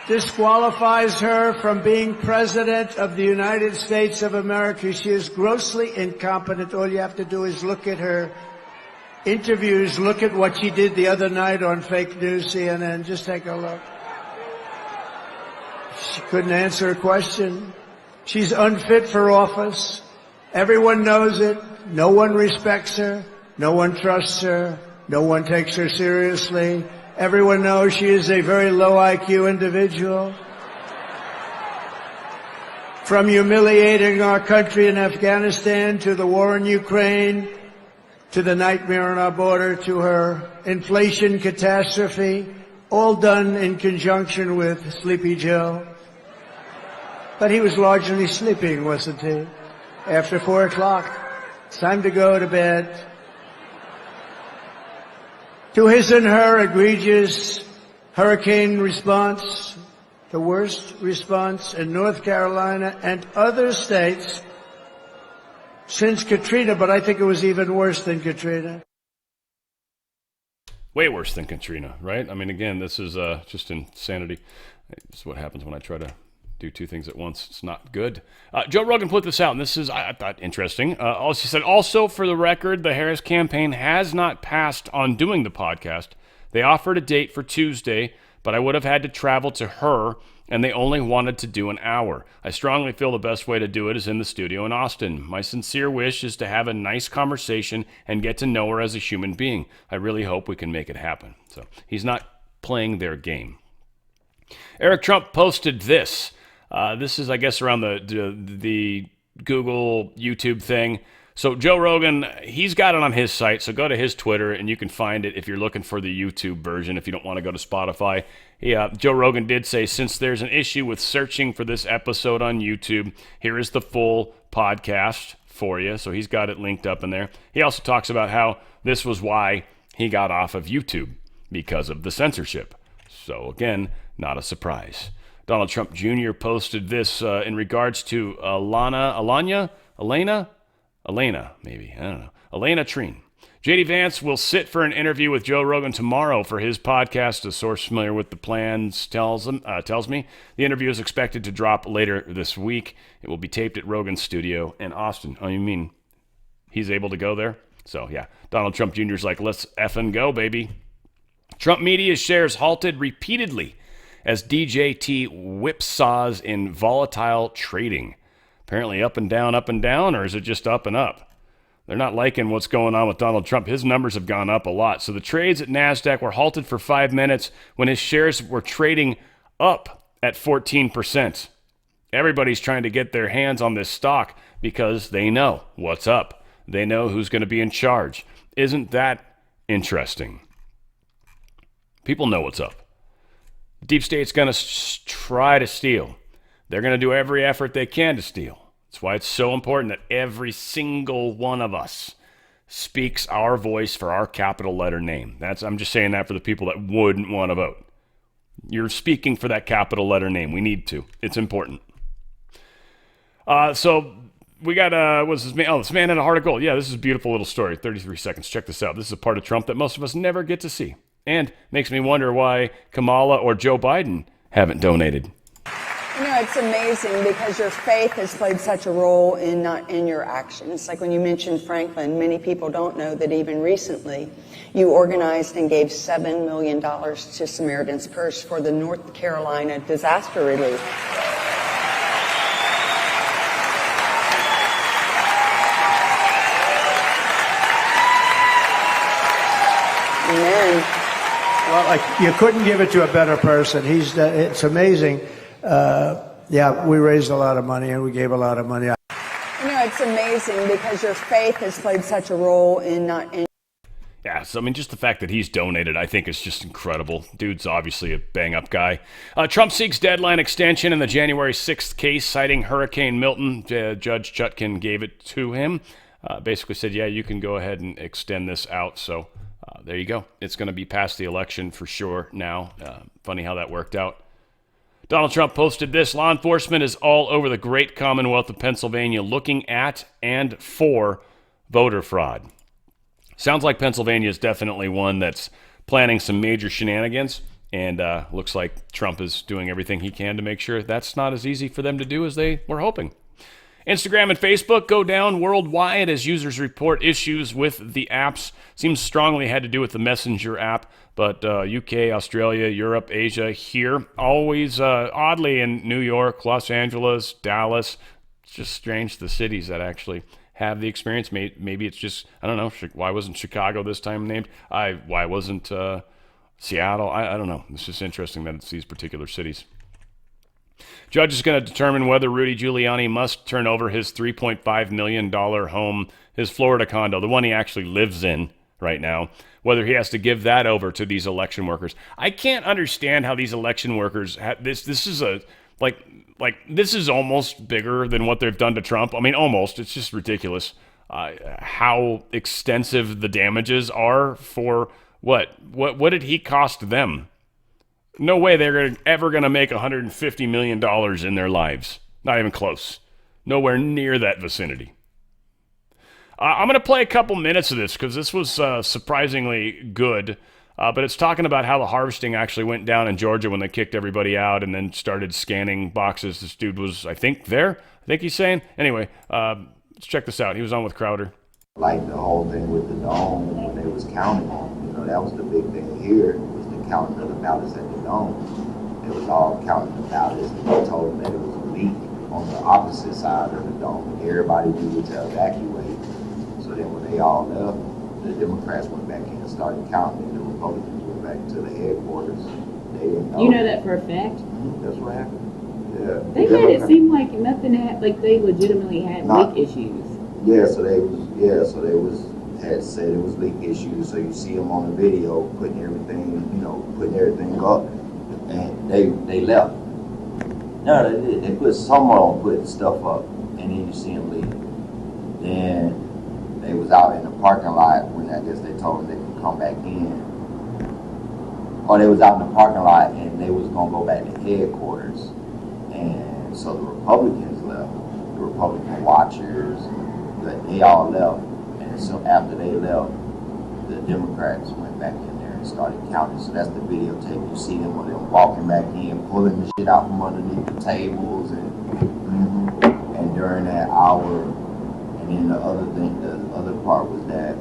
disqualifies her from being president of the United States of America. She is grossly incompetent. All you have to do is look at her interviews, look at what she did the other night on fake news, CNN. Just take a look. She couldn't answer a question. She's unfit for office. Everyone knows it. No one respects her. No one trusts her. No one takes her seriously. Everyone knows she is a very low IQ individual. From humiliating our country in Afghanistan to the war in Ukraine, to the nightmare on our border, to her inflation catastrophe, all done in conjunction with Sleepy Joe. But he was largely sleeping, wasn't he? After 4 o'clock, it's time to go to bed. To his and her egregious hurricane response, the worst response in North Carolina and other states since Katrina, but I think it was even worse than Katrina. Way worse than Katrina, right? I mean, again, this is just insanity. This is what happens when I try to do two things at once. It's not good. Joe Rogan put this out, and this is, I thought, interesting. She said, also, for the record, the Harris campaign has not passed on doing the podcast. They offered a date for Tuesday, but I would have had to travel to her, and they only wanted to do an hour. I strongly feel the best way to do it is in the studio in Austin. My sincere wish is to have a nice conversation and get to know her as a human being. I really hope we can make it happen. So he's not playing their game. Eric Trump posted this. This is, I guess, around the Google, YouTube thing. So Joe Rogan, he's got it on his site, so go to his Twitter, and you can find it if you're looking for the YouTube version, if you don't want to go to Spotify. Joe Rogan did say, since there's an issue with searching for this episode on YouTube, here is the full podcast for you. So he's got it linked up in there. He also talks about how this was why he got off of YouTube, because of the censorship. So again, not a surprise. Donald Trump Jr. posted this in regards to Elena, maybe. I don't know. Elena Treen. J.D. Vance will sit for an interview with Joe Rogan tomorrow for his podcast. A source familiar with the plans tells me the interview is expected to drop later this week. It will be taped at Rogan's studio in Austin. Oh, you mean he's able to go there? So, yeah. Donald Trump Jr.'s like, let's effing go, baby. Trump media shares halted repeatedly as DJT whipsaws in volatile trading. Apparently up and down, or is it just up and up? They're not liking what's going on with Donald Trump. His numbers have gone up a lot. So the trades at NASDAQ were halted for 5 minutes when his shares were trading up at 14%. Everybody's trying to get their hands on this stock because they know what's up. They know who's going to be in charge. Isn't that interesting? People know what's up. Deep State's going to try to steal. They're going to do every effort they can to steal. That's why it's so important that every single one of us speaks our voice for our capital letter name. I'm just saying that for the people that wouldn't want to vote. You're speaking for that capital letter name. We need to. It's important. So we got, what's this man? Oh, this man had a heart of gold. Yeah, this is a beautiful little story. 33 seconds. Check this out. This is a part of Trump that most of us never get to see. And makes me wonder why Kamala or Joe Biden haven't donated. You know, it's amazing because your faith has played such a role in your actions. Like when you mentioned Franklin, many people don't know that even recently you organized and gave $7 million to Samaritan's Purse for the North Carolina disaster relief. Amen. Well, you couldn't give it to a better person. It's amazing. Yeah, we raised a lot of money and we gave a lot of money. You know, it's amazing because your faith has played such a role in. Yeah, so I mean, just the fact that he's donated, I think, is just incredible. Dude's obviously a bang-up guy. Trump seeks deadline extension in the January 6th case, citing Hurricane Milton. Judge Chutkan gave it to him. Basically said, yeah, you can go ahead and extend this out. So there you go. It's going to be past the election for sure now. Funny how that worked out. Donald Trump posted this. Law enforcement is all over the great Commonwealth of Pennsylvania looking at and for voter fraud. Sounds like Pennsylvania is definitely one that's planning some major shenanigans, and looks like Trump is doing everything he can to make sure that's not as easy for them to do as they were hoping. Instagram and Facebook go down worldwide as users report issues with the apps. Seems strongly had to do with the Messenger app, but UK, Australia, Europe, Asia, here. Always, oddly, in New York, Los Angeles, Dallas. It's just strange, the cities that actually have the experience. Maybe it's just, I don't know, why wasn't Chicago this time named? Why wasn't Seattle? I don't know. It's just interesting that it's these particular cities. Judge is going to determine whether Rudy Giuliani must turn over his $3.5 million home, his Florida condo, the one he actually lives in right now, whether he has to give that over to these election workers. I can't understand how these election workers have this is a this is almost bigger than what they've done to Trump. I mean, almost. It's just ridiculous how extensive the damages are for what did he cost them? No way they're ever going to make $150 million in their lives. Not even close. Nowhere near that vicinity. I'm going to play a couple minutes of this because this was surprisingly good. But it's talking about how the harvesting actually went down in Georgia when they kicked everybody out and then started scanning boxes. This dude was, I think, there. I think he's saying. Anyway, let's check this out. He was on with Crowder. Like the whole thing with the dome when they was counting, that was the big thing here, was the counting of the ballots at the dome. It was all counting the ballots, and they told them that it was a leak on the opposite side of the dome. Everybody needed to evacuate. So then when they all left, the Democrats went back in and started counting, and the Republicans went back to the headquarters. They didn't know. You know that for a fact? That's what happened. Yeah. They made it seem like nothing had, like they legitimately had leak issues. So they had said it was leak issues. So you see them on the video putting everything up, and they left. No, they did. They put someone putting stuff up, and then you see them leave. Then they was out in the parking lot when I guess they told them they could come back in. Or they was out in the parking lot and they was gonna go back to headquarters. And so the Republicans left, the Republican watchers, they all left. And so after they left, the Democrats went back in there and started counting. So that's the videotape. You see them when they're walking back in, pulling the shit out from underneath the tables, and during that hour. And then the other part was that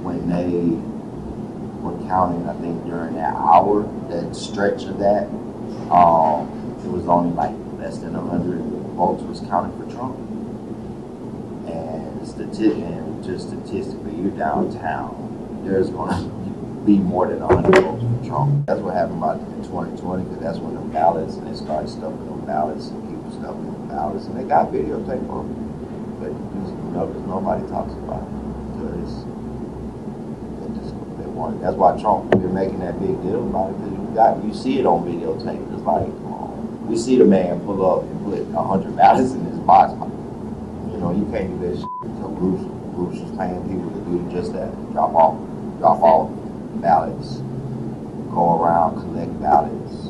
when they were counting, I think during that hour, that stretch of that, it was only like less than 100 votes was counted for Trump. And just statistically, you're downtown, there's going to be more than 100 votes for Trump. That's what happened about in 2020, because that's when the ballots, and they started stuffing them ballots, and people stuffing them ballots, and they got videotape of it. But because nobody talks about it. Because they want it. That's why Trump been making that big deal about it, because you see it on videotape. It's like, we see the man pull up and put 100 ballots in his box. You can't do this shit. So groups was paying people to do just that. Drop off ballots, go around, collect ballots,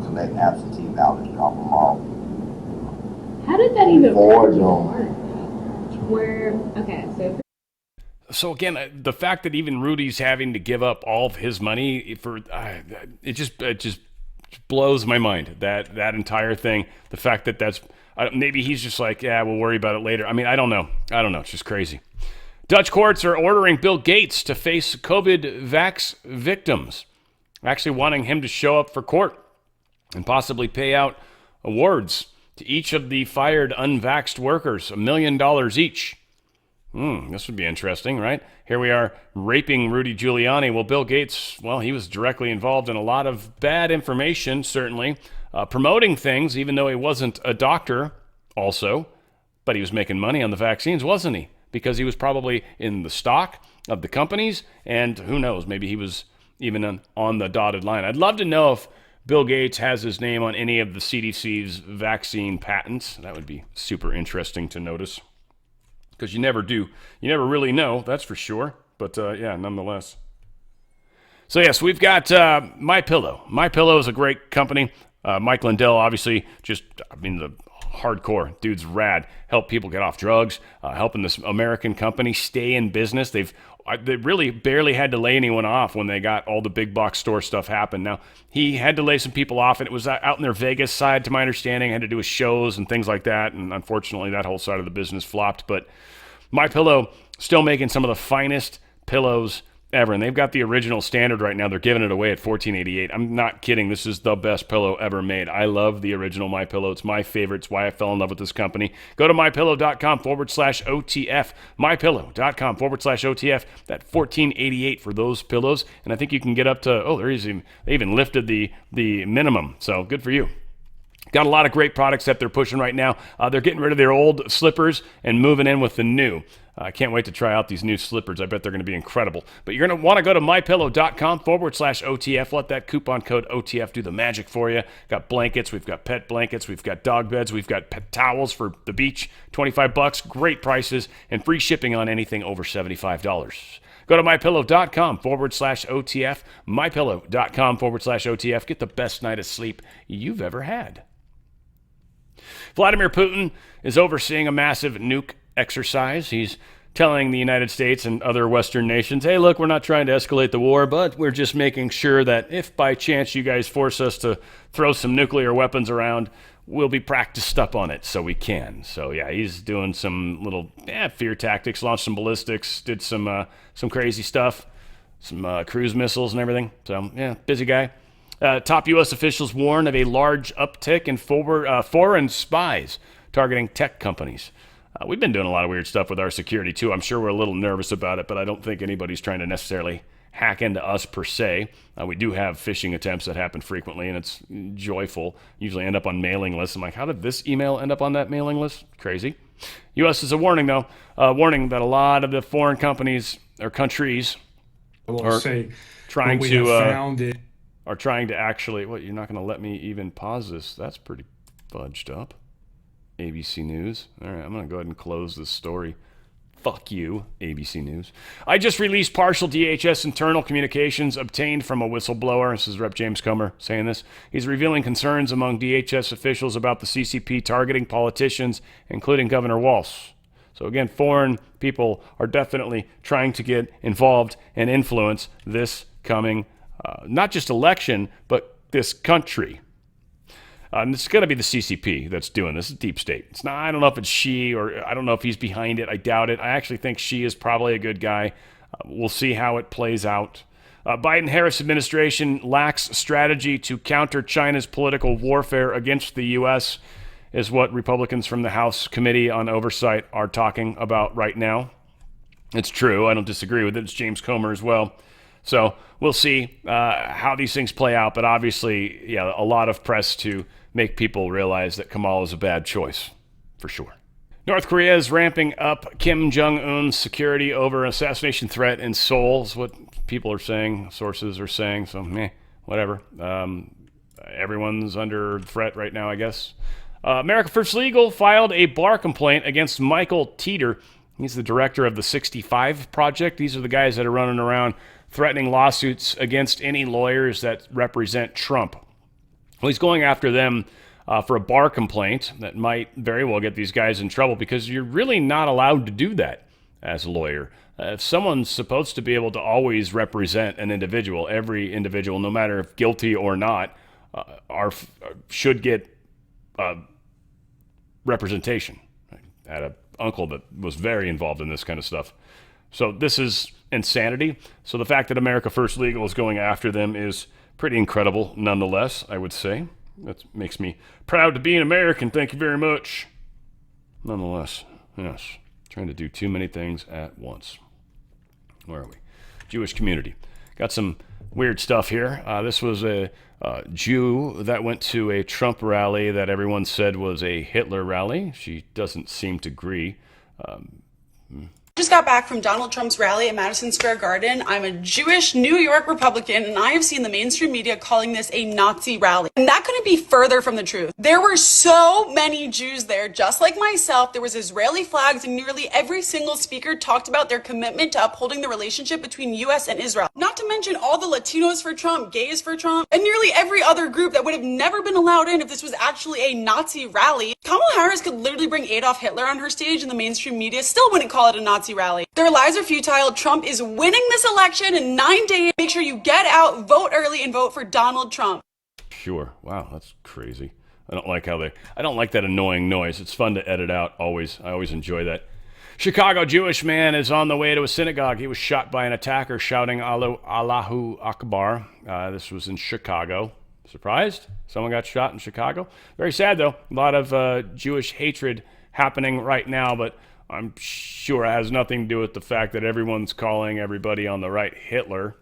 collect absentee ballots, drop them off. How did that even forge them? So again, the fact that even Rudy's having to give up all of his money for it just blows my mind. That entire thing. The fact that that's maybe he's just like, yeah, we'll worry about it later. I mean, I don't know. It's just crazy. Dutch courts are ordering Bill Gates to face COVID vax victims, actually wanting him to show up for court and possibly pay out awards to each of the fired unvaxxed workers, $1 million each. This would be interesting, right? Here we are raping Rudy Giuliani. Well, Bill Gates, he was directly involved in a lot of bad information, certainly, promoting things, even though he wasn't a doctor also, but he was making money on the vaccines, wasn't he? Because he was probably in the stock of the companies, and who knows, maybe he was even on the dotted line. I'd love to know if Bill Gates has his name on any of the CDC's vaccine patents. That would be super interesting to notice. Because you never do. You never really know, that's for sure. But nonetheless. So yes, we've got MyPillow. MyPillow is a great company. Mike Lindell, obviously, the hardcore dude's rad. Help people get off drugs, helping this American company stay in business. They really barely had to lay anyone off when they got all the big box store stuff happen. Now, he had to lay some people off, and it was out in their Vegas side, to my understanding, had to do with shows and things like that, and unfortunately, that whole side of the business flopped. But MyPillow still making some of the finest pillows ever, and they've got the original standard right now. They're giving it away at $14.88. I'm not kidding. This is the best pillow ever made. I love the original MyPillow. It's my favorite. It's why I fell in love with this company. Go to mypillow.com/OTF. mypillow.com/OTF. That $14.88 for those pillows, and I think you can get up to, they even lifted the minimum, so good for you. Got a lot of great products that they're pushing right now. They're getting rid of their old slippers and moving in with the new. I can't wait to try out these new slippers. I bet they're going to be incredible. But you're going to want to go to mypillow.com/OTF. Let that coupon code OTF do the magic for you. Got blankets. We've got pet blankets. We've got dog beds. We've got pet towels for the beach. $25. Great prices and free shipping on anything over $75. Go to mypillow.com/OTF. mypillow.com/OTF. Get the best night of sleep you've ever had. Vladimir Putin is overseeing a massive nuke exercise. He's telling the United States and other Western nations, hey, look, we're not trying to escalate the war, but we're just making sure that if by chance you guys force us to throw some nuclear weapons around, we'll be practiced up on it so we can. So yeah, he's doing some little fear tactics, launched some ballistics, did some crazy stuff, some cruise missiles and everything. So yeah, busy guy. Top U.S. officials warn of a large uptick in foreign spies targeting tech companies. We've been doing a lot of weird stuff with our security, too. I'm sure we're a little nervous about it, but I don't think anybody's trying to necessarily hack into us, per se. We do have phishing attempts that happen frequently, and it's joyful. Usually end up on mailing lists. I'm like, how did this email end up on that mailing list? Crazy. U.S. is a warning, though, warning that a lot of the foreign companies or countries are trying to actually. What? You're not going to let me even pause this? That's pretty fudged up. ABC News. All right, I'm going to go ahead and close this story. Fuck you, ABC News. I just released partial DHS internal communications obtained from a whistleblower. This is Rep. James Comer saying this. He's revealing concerns among DHS officials about the CCP targeting politicians, including Governor Walz. So again, foreign people are definitely trying to get involved and influence this coming, not just election, but this country. And it's going to be the CCP that's doing this. It's deep state. It's not. I don't know if it's Xi or I don't know if he's behind it. I doubt it. I actually think Xi is probably a good guy. We'll see how it plays out. Biden-Harris administration lacks strategy to counter China's political warfare against the U.S. is what Republicans from the House Committee on Oversight are talking about right now. It's true. I don't disagree with it. It's James Comer as well. So we'll see how these things play out. But obviously, yeah, a lot of press to make people realize that Kamala is a bad choice, for sure. North Korea is ramping up Kim Jong-un's security over assassination threat in Seoul, is what people are saying, sources are saying, so whatever. Everyone's under threat right now, I guess. America First Legal filed a bar complaint against Michael Teeter. He's the director of the 65 Project. These are the guys that are running around threatening lawsuits against any lawyers that represent Trump. Well, he's going after them for a bar complaint that might very well get these guys in trouble because you're really not allowed to do that as a lawyer. If someone's supposed to be able to always represent an individual, every individual, no matter if guilty or not, should get representation. I had an uncle that was very involved in this kind of stuff. So this is insanity. So the fact that America First Legal is going after them is pretty incredible nonetheless, I would say. That makes me proud to be an American. Thank you very much. Nonetheless, yes, trying to do too many things at once. Where are we? Jewish community. Got some weird stuff here. This was a Jew that went to a Trump rally that everyone said was a Hitler rally. She doesn't seem to agree. Just got back from Donald Trump's rally at Madison Square Garden. I'm a Jewish New York Republican, and I have seen the mainstream media calling this a Nazi rally. And that couldn't be further from the truth. There were so many Jews there, just like myself. There was Israeli flags, and nearly every single speaker talked about their commitment to upholding the relationship between U.S. and Israel. Not to mention all the Latinos for Trump, gays for Trump, and nearly every other group that would have never been allowed in if this was actually a Nazi rally. Kamala Harris could literally bring Adolf Hitler on her stage, and the mainstream media still wouldn't call it a Nazi rally. Their lies are futile. Trump is winning this election in 9 days. Make sure you get out, vote early, and vote for Donald Trump. Sure. Wow, that's crazy. I don't like that annoying noise. It's fun to edit out always. I always enjoy that. Chicago Jewish man is on the way to a synagogue. He was shot by an attacker shouting Allahu Akbar. This was in Chicago. Surprised? Someone got shot in Chicago? Very sad, though. A lot of Jewish hatred happening right now, but I'm sure it has nothing to do with the fact that everyone's calling everybody on the right Hitler.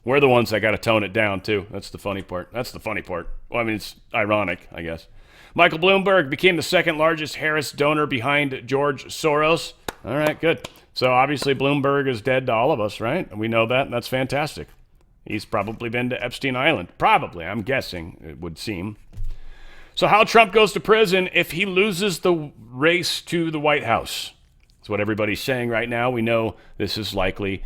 We're the ones that got to tone it down, too. That's the funny part. Well, I mean, it's ironic, I guess. Michael Bloomberg became the second largest Harris donor behind George Soros. All right, good. So obviously Bloomberg is dead to all of us, right? We know that, and that's fantastic. He's probably been to Epstein Island. Probably, I'm guessing, it would seem. So how Trump goes to prison if he loses the race to the White House. That's what everybody's saying right now. We know this is likely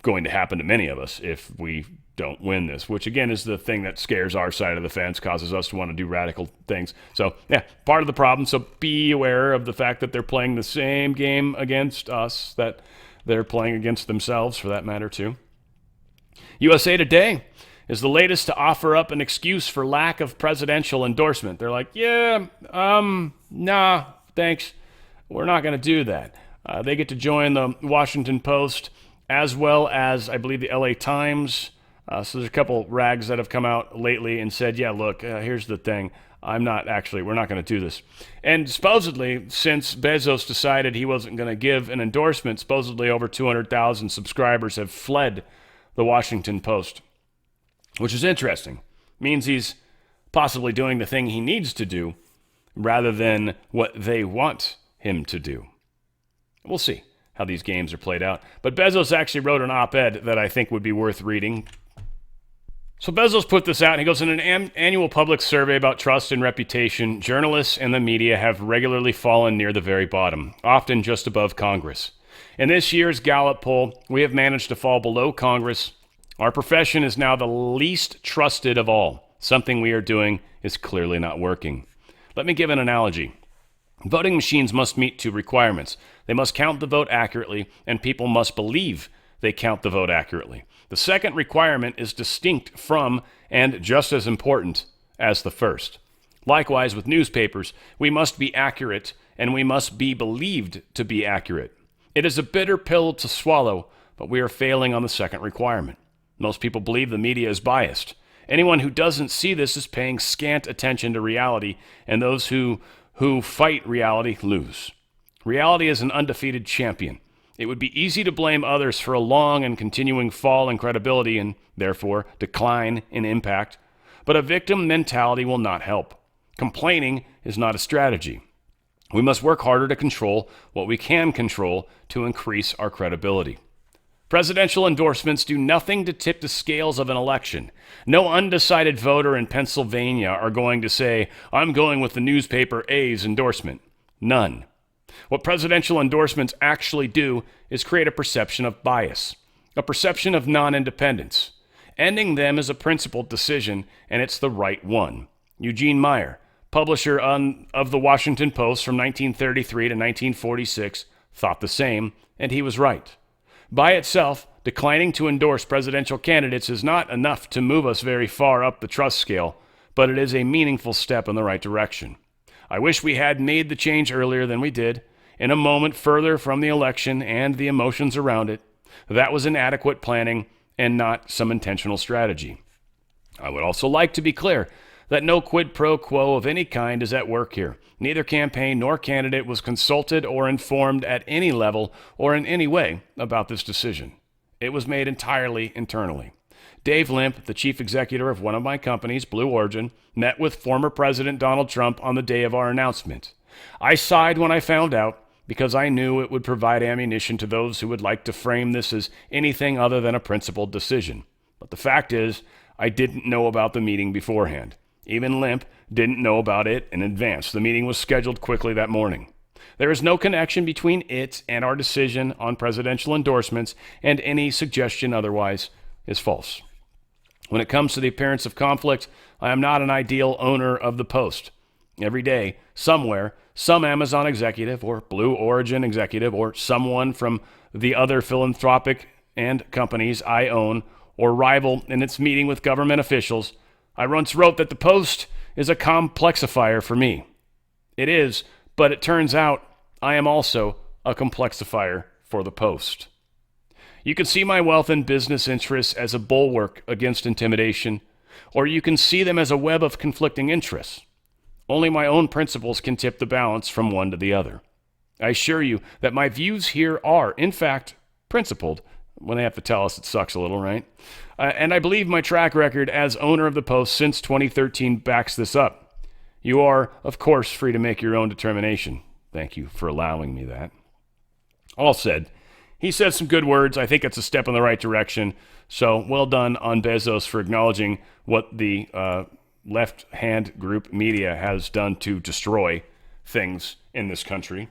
going to happen to many of us if we don't win this, which again is the thing that scares our side of the fence, causes us to want to do radical things. So yeah, part of the problem. So be aware of the fact that they're playing the same game against us that they're playing against themselves, for that matter, too. USA Today is the latest to offer up an excuse for lack of presidential endorsement. They're like, nah, thanks. We're not going to do that. They get to join the Washington Post as well as, I believe, the LA Times. So there's a couple rags that have come out lately and said, yeah, look, here's the thing. We're not going to do this. And supposedly, since Bezos decided he wasn't going to give an endorsement, supposedly over 200,000 subscribers have fled the Washington Post, which is interesting. Means he's possibly doing the thing he needs to do, rather than what they want him to do. We'll see how these games are played out. But Bezos actually wrote an op-ed that I think would be worth reading. So Bezos put this out, and he goes, in an annual public survey about trust and reputation, journalists and the media have regularly fallen near the very bottom, often just above Congress. In this year's Gallup poll, we have managed to fall below Congress. Our profession is now the least trusted of all. Something we are doing is clearly not working. Let me give an analogy. Voting machines must meet two requirements. They must count the vote accurately, and people must believe they count the vote accurately. The second requirement is distinct from and just as important as the first. Likewise, with newspapers, we must be accurate, and we must be believed to be accurate. It is a bitter pill to swallow, but we are failing on the second requirement. Most people believe the media is biased. Anyone who doesn't see this is paying scant attention to reality, and those who fight reality lose. Reality is an undefeated champion. It would be easy to blame others for a long and continuing fall in credibility and, therefore, decline in impact. But a victim mentality will not help. Complaining is not a strategy. We must work harder to control what we can control to increase our credibility. Presidential endorsements do nothing to tip the scales of an election. No undecided voter in Pennsylvania are going to say, I'm going with the newspaper A's endorsement. None. What presidential endorsements actually do is create a perception of bias, a perception of non-independence. Ending them is a principled decision, and it's the right one. Eugene Meyer, publisher of the Washington Post from 1933 to 1946, thought the same, and he was right. By itself, declining to endorse presidential candidates is not enough to move us very far up the trust scale, but it is a meaningful step in the right direction. I wish we had made the change earlier than we did, in a moment further from the election and the emotions around it. That was inadequate planning and not some intentional strategy. I would also like to be clear that no quid pro quo of any kind is at work here. Neither campaign nor candidate was consulted or informed at any level or in any way about this decision. It was made entirely internally. Dave Limp, the chief executive of one of my companies, Blue Origin, met with former President Donald Trump on the day of our announcement. I sighed when I found out because I knew it would provide ammunition to those who would like to frame this as anything other than a principled decision. But the fact is, I didn't know about the meeting beforehand. Even Limp didn't know about it in advance. The meeting was scheduled quickly that morning. There is no connection between it and our decision on presidential endorsements, and any suggestion otherwise is false. When it comes to the appearance of conflict, I am not an ideal owner of the Post. Every day, somewhere, some Amazon executive or Blue Origin executive or someone from the other philanthropic and companies I own or rival in its meeting with government officials, I once wrote that the Post is a complexifier for me. It is, but it turns out I am also a complexifier for the Post. You can see my wealth and business interests as a bulwark against intimidation, or you can see them as a web of conflicting interests. Only my own principles can tip the balance from one to the other. I assure you that my views here are, in fact, principled, when they have to tell us it sucks a little, right? And I believe my track record as owner of the Post since 2013 backs this up. You are, of course, free to make your own determination. Thank you for allowing me that. All said, he said some good words. I think it's a step in the right direction. So well done on Bezos for acknowledging what the left-hand group media has done to destroy things in this country.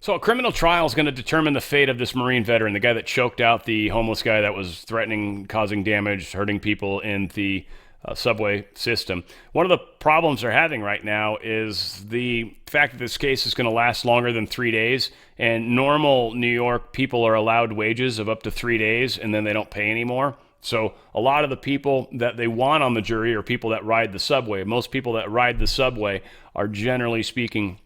So a criminal trial is going to determine the fate of this Marine veteran, the guy that choked out the homeless guy that was threatening, causing damage, hurting people in the subway system. One of the problems they're having right now is the fact that this case is going to last longer than 3 days, and normal New York people are allowed wages of up to 3 days, and then they don't pay anymore. So a lot of the people that they want on the jury are people that ride the subway. Most people that ride the subway are, generally speaking,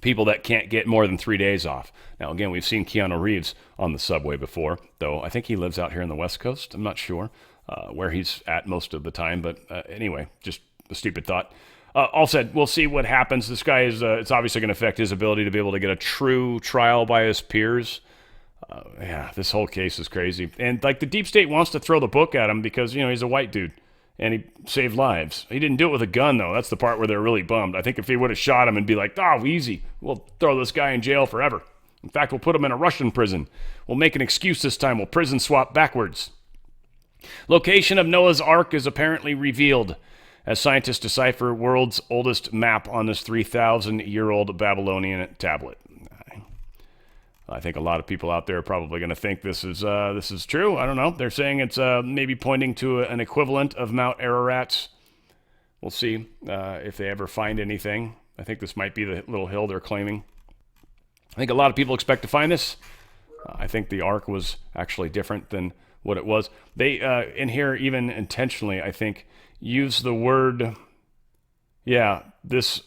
people that can't get more than 3 days off. Now, again, we've seen Keanu Reeves on the subway before, though I think he lives out here in the West Coast. I'm not sure where he's at most of the time, but anyway, just a stupid thought. All said, we'll see what happens. This guy is, it's obviously going to affect his ability to be able to get a true trial by his peers. Yeah, this whole case is crazy. And like the deep state wants to throw the book at him because, you know, he's a white dude. and he saved lives. He didn't do it with a gun, though. That's the part where they're really bummed. I think if he would have shot him and be like, oh, easy, we'll throw this guy in jail forever. In fact, we'll put him in a Russian prison. We'll make an excuse this time. We'll prison swap backwards. Location of Noah's Ark is apparently revealed as scientists decipher world's oldest map on this 3,000-year-old Babylonian tablet. I think a lot of people out there are probably going to think this is true. I don't know. They're saying it's maybe pointing to an equivalent of Mount Ararat. We'll see if they ever find anything. I think this might be the little hill they're claiming. I think a lot of people expect to find this. I think the Ark was actually different than what it was. They, in here, even intentionally, I think, use the word, this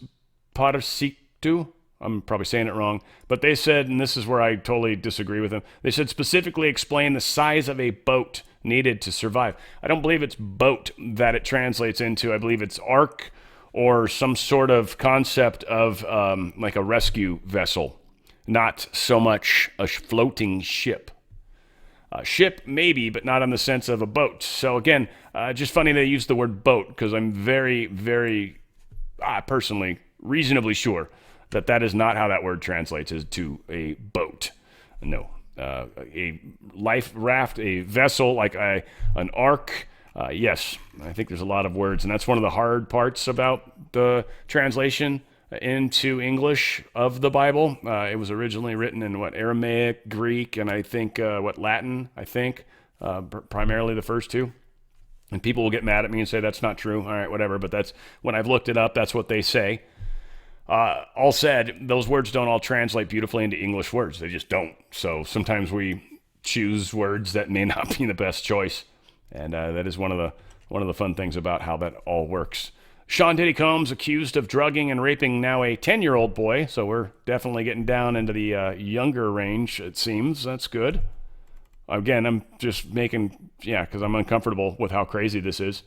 Patarsitu. I'm probably saying it wrong, but they said, and this is where I totally disagree with them, they said specifically explain the size of a boat needed to survive. I don't believe it's boat that it translates into. I believe it's ark or some sort of concept of like a rescue vessel, not so much a floating ship. A ship, maybe, but not in the sense of a boat. So again, just funny they use the word boat, because I'm very, very, personally, reasonably sure that is not how that word translates, is to a boat. No. A life raft, a vessel, like an ark. Yes, I think there's a lot of words, and that's one of the hard parts about the translation into English of the Bible. It was originally written in Aramaic, Greek, and I think Latin, primarily the first two. And people will get mad at me and say that's not true. All right, whatever, but that's, when I've looked it up, that's what they say. All said, those words don't all translate beautifully into English words. They just don't. So sometimes we choose words that may not be the best choice, and that is one of the fun things about how that all works. Sean Diddy Combs accused of drugging and raping now a 10-year-old boy, so we're definitely getting down into the younger range, it seems. That's good. Again, I'm just because I'm uncomfortable with how crazy this is.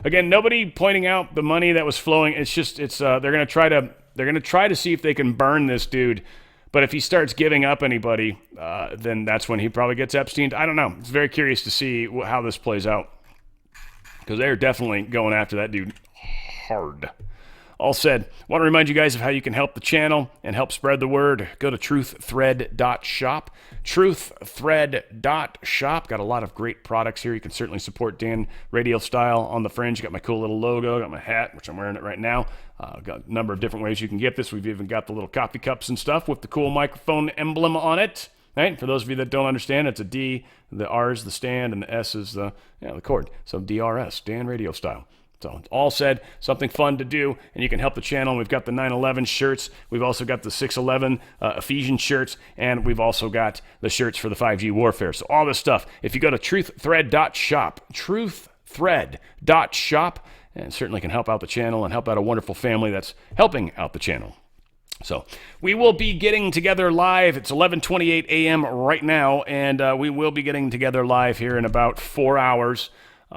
Again, nobody pointing out the money that was flowing. It's just, they're going to try to see if they can burn this dude. But if he starts giving up anybody, then that's when he probably gets Epsteined. I don't know. It's very curious to see how this plays out, because they're definitely going after that dude hard. All said, want to remind you guys of how you can help the channel and help spread the word. Go to truththread.shop. Truththread.shop. Got a lot of great products here. You can certainly support Dan Radio Style on the Fringe. Got my cool little logo. Got my hat, which I'm wearing it right now. Got a number of different ways you can get this. We've even got the little coffee cups and stuff with the cool microphone emblem on it. Right? For those of you that don't understand, it's a D, the R is the stand, and the S is the cord. So DRS, Dan Radio Style. So all said, something fun to do, and you can help the channel. We've got the 9/11 shirts. We've also got the 6/11 Ephesians shirts, and we've also got the shirts for the 5G warfare. So all this stuff, if you go to truththread.shop, truththread.shop, and certainly can help out the channel and help out a wonderful family that's helping out the channel. So we will be getting together live. It's 11:28 a.m. right now, and we will be getting together live here in about 4 hours.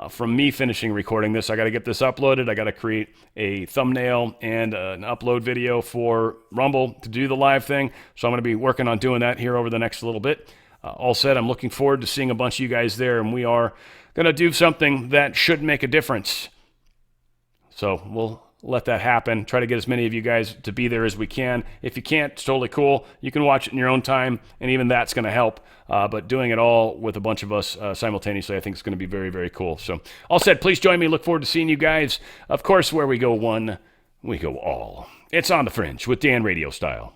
From me finishing recording this. I got to get this uploaded. I got to create a thumbnail and an upload video for Rumble to do the live thing. So I'm going to be working on doing that here over the next little bit. All said, I'm looking forward to seeing a bunch of you guys there, and we are going to do something that should make a difference. So we'll let that happen. Try to get as many of you guys to be there as we can. If you can't, it's totally cool. You can watch it in your own time, and even that's going to help. But doing it all with a bunch of us simultaneously, I think is going to be very, very cool. So all said, please join me. Look forward to seeing you guys. Of course, where we go one, we go all. It's On the Fringe with Dan Radio Style.